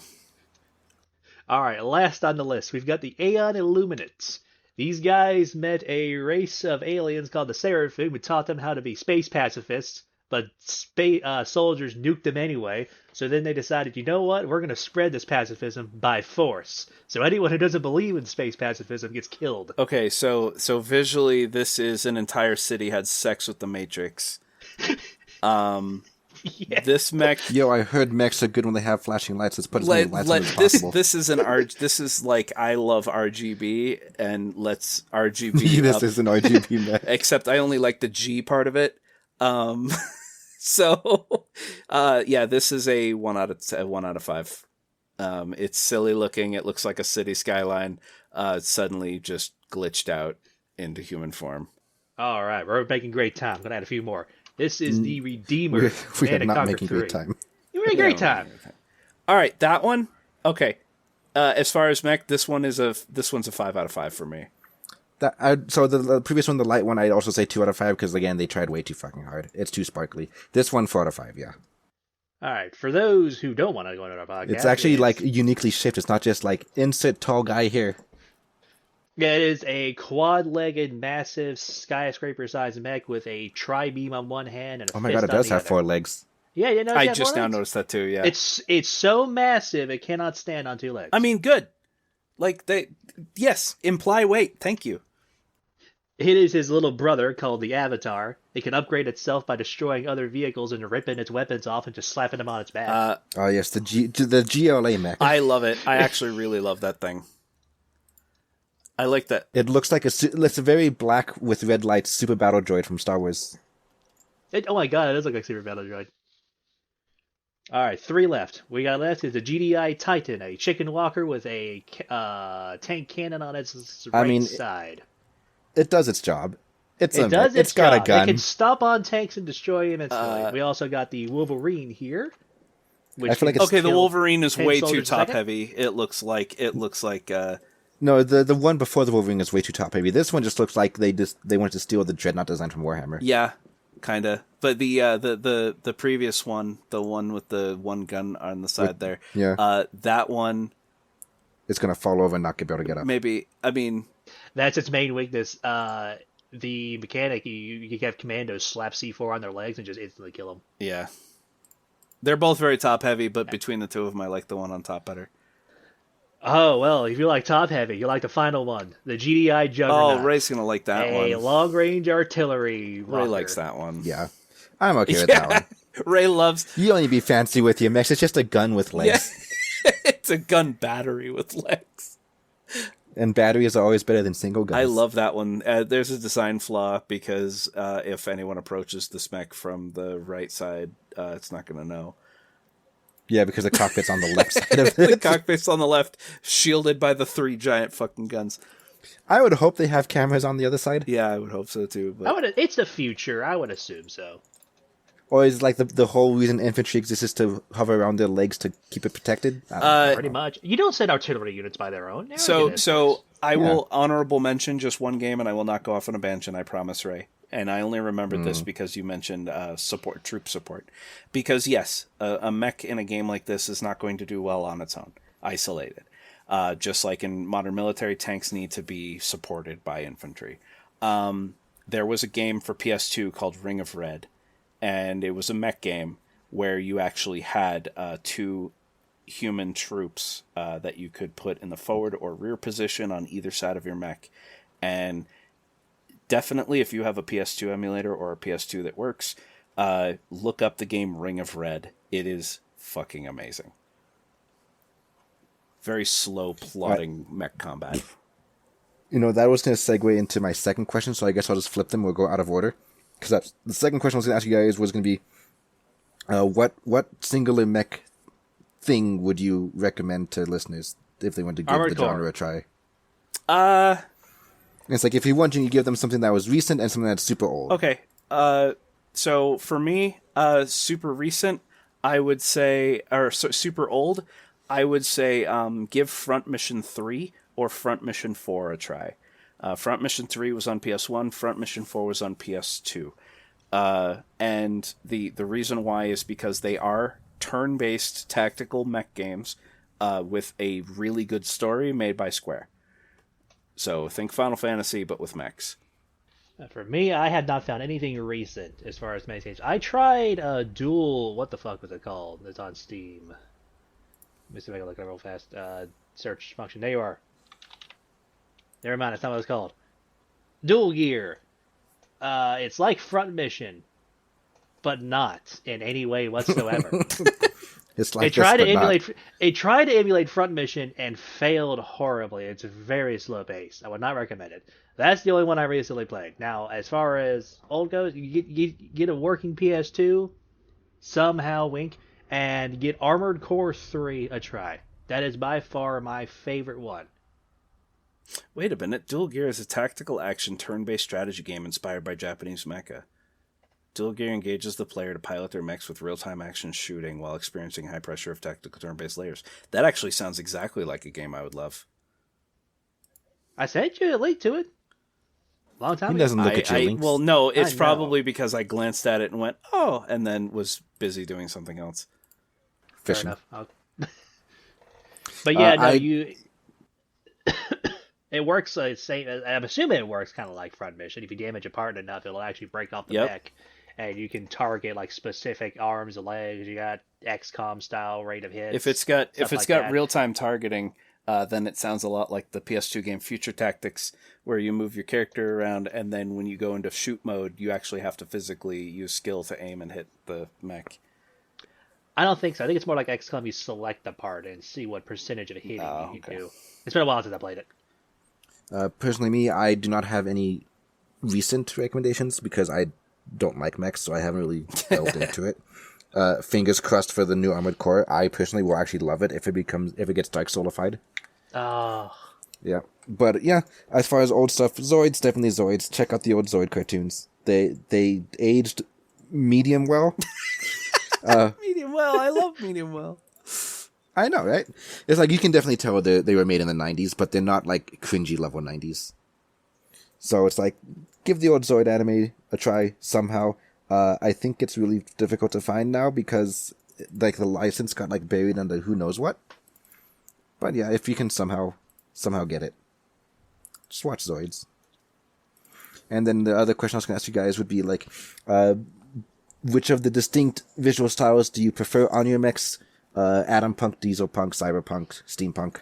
All right, last on the list, we've got the Aeon Illuminates. These guys met a race of aliens called the Seraphim who taught them how to be space pacifists. But soldiers nuked them anyway, so then they decided, you know what, we're going to spread this pacifism by force. So anyone who doesn't believe in space pacifism gets killed. Okay, so visually, this is an entire city had sex with the Matrix. Yeah. This mech... Yo, I heard mechs are good when they have flashing lights. Let's put as many lights on as possible. This is like, I love RGB, and let's RGB This is an RGB mech. Except I only like the G part of it. So, yeah, this is a 1 out of 5. It's silly looking. It looks like a city skyline. Suddenly just glitched out into human form. All right, we're making great time. I'm gonna add a few more. This is the Redeemer. We are not making great time. You're making great time. All right, that one. Okay. As far as mech, this one's a 5 out of 5 for me. So the previous one, the light one, I'd also say 2 out of 5 because again they tried way too fucking hard. It's too sparkly. This one 4 out of 5, yeah. All right, for those who don't want to go into our podcast, it's actually like uniquely shaped. It's not just like insert tall guy here. Yeah, it is a quad-legged, massive skyscraper-sized mech with a tri-beam on one hand and a oh my god, it does have 4 legs. Yeah, you know. I just now noticed that too. Yeah, it's so massive it cannot stand on 2 legs. I mean, good. Like yes, imply weight. Thank you. It is his little brother called the Avatar. It can upgrade itself by destroying other vehicles and ripping its weapons off and just slapping them on its back. Oh yes, the GLA mech. I love it. I actually really love that thing. I like that. It looks like it's a very black with red lights Super Battle Droid from Star Wars. Oh my god, it does look like Super Battle Droid. Alright, 3 left. We got left is a GDI Titan, a chicken walker with a tank cannon on its side. It does its job. It's got job. a gun. It can stomp on tanks and destroy them instantly. We also got the Wolverine here. I feel like the Wolverine is way too top heavy. It looks like No, the one before the Wolverine is way too top heavy. This one just looks like they wanted to steal the Dreadnought design from Warhammer. Yeah, kind of. But the previous one, the one with the one gun on the side there, that one, it's gonna fall over and not be able to get up. Maybe. I mean, that's its main weakness. The mechanic, you have commandos slap C4 on their legs and just instantly kill them. Yeah, they're both very top heavy, but between the two of them, I like the one on top better. Oh, well, if you like top heavy, you like the final one. The GDI Juggernaut. Oh, Ray's going to like that one. A long-range artillery rocker. Ray likes that one. Yeah. I'm okay with that one. Ray loves... You don't need to be fancy with your mechs. It's just a gun with legs. Yeah. It's a gun battery with legs. And batteries are always better than single guns. I love that one. There's a design flaw because if anyone approaches the mech from the right side, it's not going to know. Yeah, because the cockpit's on the left side of it. The cockpit's on the left, shielded by the 3 giant fucking guns. I would hope they have cameras on the other side. Yeah, I would hope so too. But... It's the future. I would assume so. Or is like the whole reason infantry exists is to hover around their legs to keep it protected? Pretty much. You don't send artillery units by their own. So I will honorable mention just one game, and I will not go off on a bench, and I promise, Ray. And I only remembered this because you mentioned troop support. Because yes, a mech in a game like this is not going to do well on its own, isolated. Just like in modern military, tanks need to be supported by infantry. There was a game for PS2 called Ring of Red, and it was a mech game where you actually had 2 human troops that you could put in the forward or rear position on either side of your mech. And definitely, if you have a PS2 emulator or a PS2 that works, look up the game Ring of Red. It is fucking amazing. Very slow, plodding mech combat. You know, that was going to segue into my second question, so I guess I'll just flip them. We'll go out of order. Because the second question I was going to ask you guys was going to be, what singular mech thing would you recommend to listeners if they want to give the genre a try? It's like if you want, you give them something that was recent and something that's super old. Okay. So for me, super recent, I would say, super old, I would say give Front Mission 3 or Front Mission 4 a try. Front Mission 3 was on PS1, Front Mission 4 was on PS2. And the reason why is because they are turn-based tactical mech games with a really good story made by Square. So think Final Fantasy, but with mechs. For me, I have not found anything recent as far as mech games. I tried Dual... What the fuck was it called? It's on Steam. Let me see if I can look it up real fast. Search function. There you are. Never mind, that's not what it's called. Dual Gear. It's like Front Mission, but not in any way whatsoever. It's like it tried to emulate Front Mission and failed horribly. It's very slow paced. I would not recommend it. That's the only one I recently played. Now, as far as old goes, you get a working PS2, somehow wink, and get Armored Core 3 a try. That is by far my favorite one. Wait a minute. Dual Gear is a tactical action turn-based strategy game inspired by Japanese mecha. Dual Gear engages the player to pilot their mechs with real-time action shooting while experiencing high pressure of tactical turn-based layers. That actually sounds exactly like a game I would love. I sent you a link to it. Long time ago. He doesn't look at your links. Well, no, it's probably because I glanced at it and went, oh, and then was busy doing something else. Fishing. Fair enough. But yeah, you... It works, I'm assuming it works kind of like Front Mission. If you damage a part enough, it'll actually break off the mech. And you can target like specific arms and legs. You got XCOM style rate of hits. If it's got real-time targeting, then it sounds a lot like the PS2 game Future Tactics, where you move your character around, and then when you go into shoot mode, you actually have to physically use skill to aim and hit the mech. I don't think so. I think it's more like XCOM. You select the part and see what percentage of hitting you can do. It's been a while since I played it. Personally, me, I do not have any recent recommendations because I don't like mechs, so I haven't really delved into it. Fingers crossed for the new Armored Core. I personally will actually love it if it gets Dark Soulified. Oh. Yeah. But yeah, as far as old stuff, Zoids, definitely Zoids. Check out the old Zoid cartoons. They aged medium well. Medium well. I love medium well. I know, right? It's like you can definitely tell they were made in the 90s, but they're not like cringy level 90s. So it's like, give the old Zoid anime a try somehow. I think it's really difficult to find now because like the license got like buried under who knows what. But yeah, if you can somehow get it, just watch Zoids. And then the other question I was going to ask you guys would be like, which of the distinct visual styles do you prefer on your mechs? Atom Punk, Diesel Punk, Cyberpunk, Steampunk?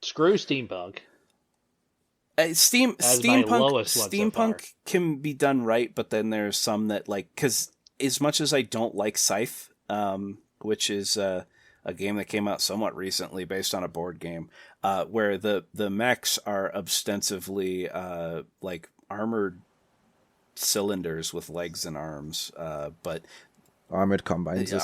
Screw Steampunk. Steampunk can be done right, but then there's some that like, because as much as I don't like Scythe, which is a game that came out somewhat recently based on a board game, where the mechs are ostensibly like armored cylinders with legs and arms, but armored combines.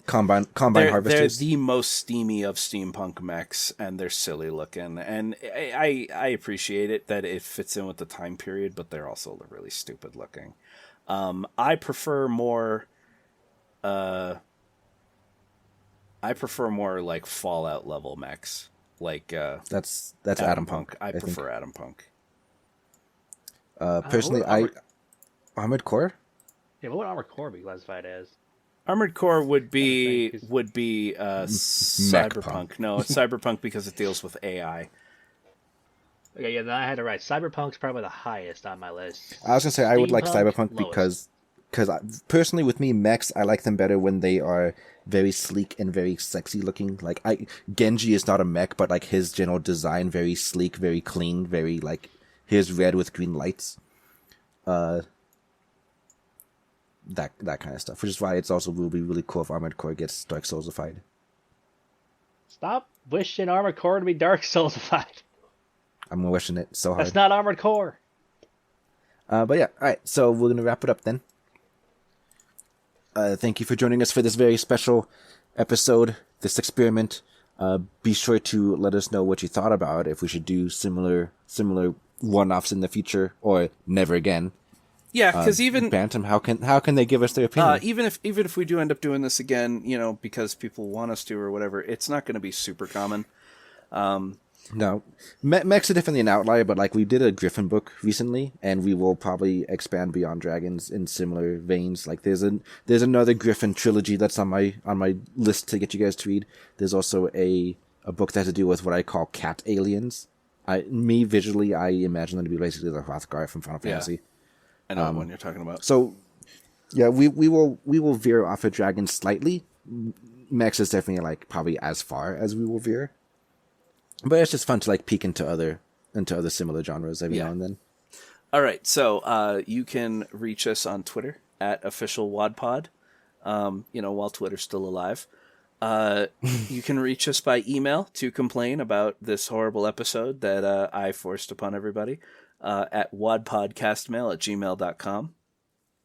Combine harvesters. They're the most steamy of steampunk mechs, and they're silly looking. And I appreciate it that it fits in with the time period, but they're also really stupid looking. I prefer more like Fallout level mechs. Like that's Atom Punk. I prefer Atom Punk. Personally, Armored Core. Yeah, what would Armored Core be classified as? Armored Core would be Cyberpunk. No, it's Cyberpunk because it deals with AI. Okay, yeah, then I had it right. Cyberpunk's probably the highest on my list. I was gonna say I would like Cyberpunk because personally with me, mechs, I like them better when they are very sleek and very sexy looking. Like Genji is not a mech, but like his general design, very sleek, very clean, very like his red with green lights. That kind of stuff, which is why it's also will be really cool if Armored Core gets Dark Soulified. Stop wishing Armored Core to be Dark Soulified. I'm wishing it so hard. That's not Armored Core. But yeah, all right. So we're gonna wrap it up then. Thank you for joining us for this very special episode, this experiment. Be sure to let us know what you thought about it, if we should do similar one-offs in the future or never again. Yeah, because even Bantam, how can they give us their opinion? Even if we do end up doing this again, because people want us to or whatever, it's not going to be super common. No, mechs are definitely an outlier, but like we did a Griffin book recently, and we will probably expand Beyond Dragons in similar veins. Like there's another Griffin trilogy that's on my list to get you guys to read. There's also a book that has to do with what I call cat aliens. Visually, I imagine them to be basically the Hrothgar from Final Fantasy. I know what you're talking about. So, yeah, we will veer off of dragons slightly. Mechs is definitely like probably as far as we will veer, but it's just fun to like peek into other similar genres every now and then. All right, so you can reach us on Twitter at @officialwadpod. While Twitter's still alive. You can reach us by email to complain about this horrible episode that I forced upon everybody. At wadpodcastmail@gmail.com.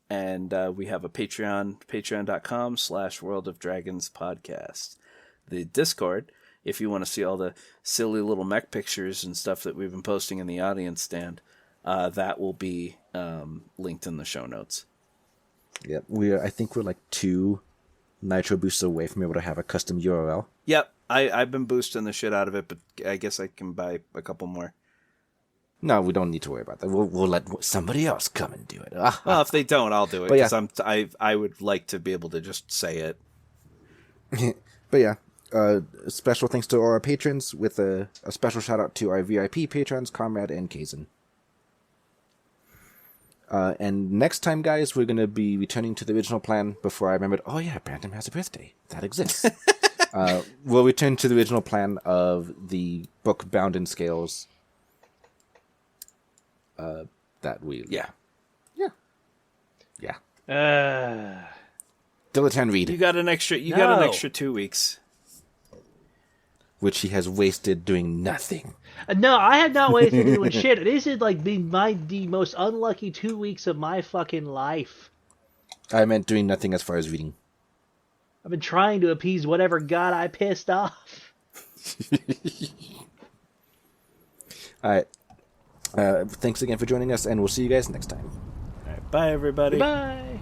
And we have a Patreon, patreon.com/World of Dragons podcast. The Discord, if you want to see all the silly little mech pictures and stuff that we've been posting in the audience stand, that will be linked in the show notes. Yep, I think we're like 2 Nitro boosts away from able to have a custom URL. Yep, I've been boosting the shit out of it, but I guess I can buy a couple more. No, we don't need to worry about that. We'll let somebody else come and do it. Well, if they don't, I'll do it because I would like to be able to just say it. But yeah, special thanks to all our patrons, with a special shout out to our VIP patrons, Comrade and Kazan. And next time, guys, we're going to be returning to the original plan before I remembered, oh yeah, Bantam has a birthday. That exists. We'll return to the original plan of the book bound in scales. That we... Yeah. Dilettante read. You got an extra 2 weeks. Which he has wasted doing nothing. No, I have not wasted doing shit. This is like the most unlucky 2 weeks of my fucking life. I meant doing nothing as far as reading. I've been trying to appease whatever god I pissed off. All right. Thanks again for joining us, and we'll see you guys next time. All right, bye, everybody. Bye.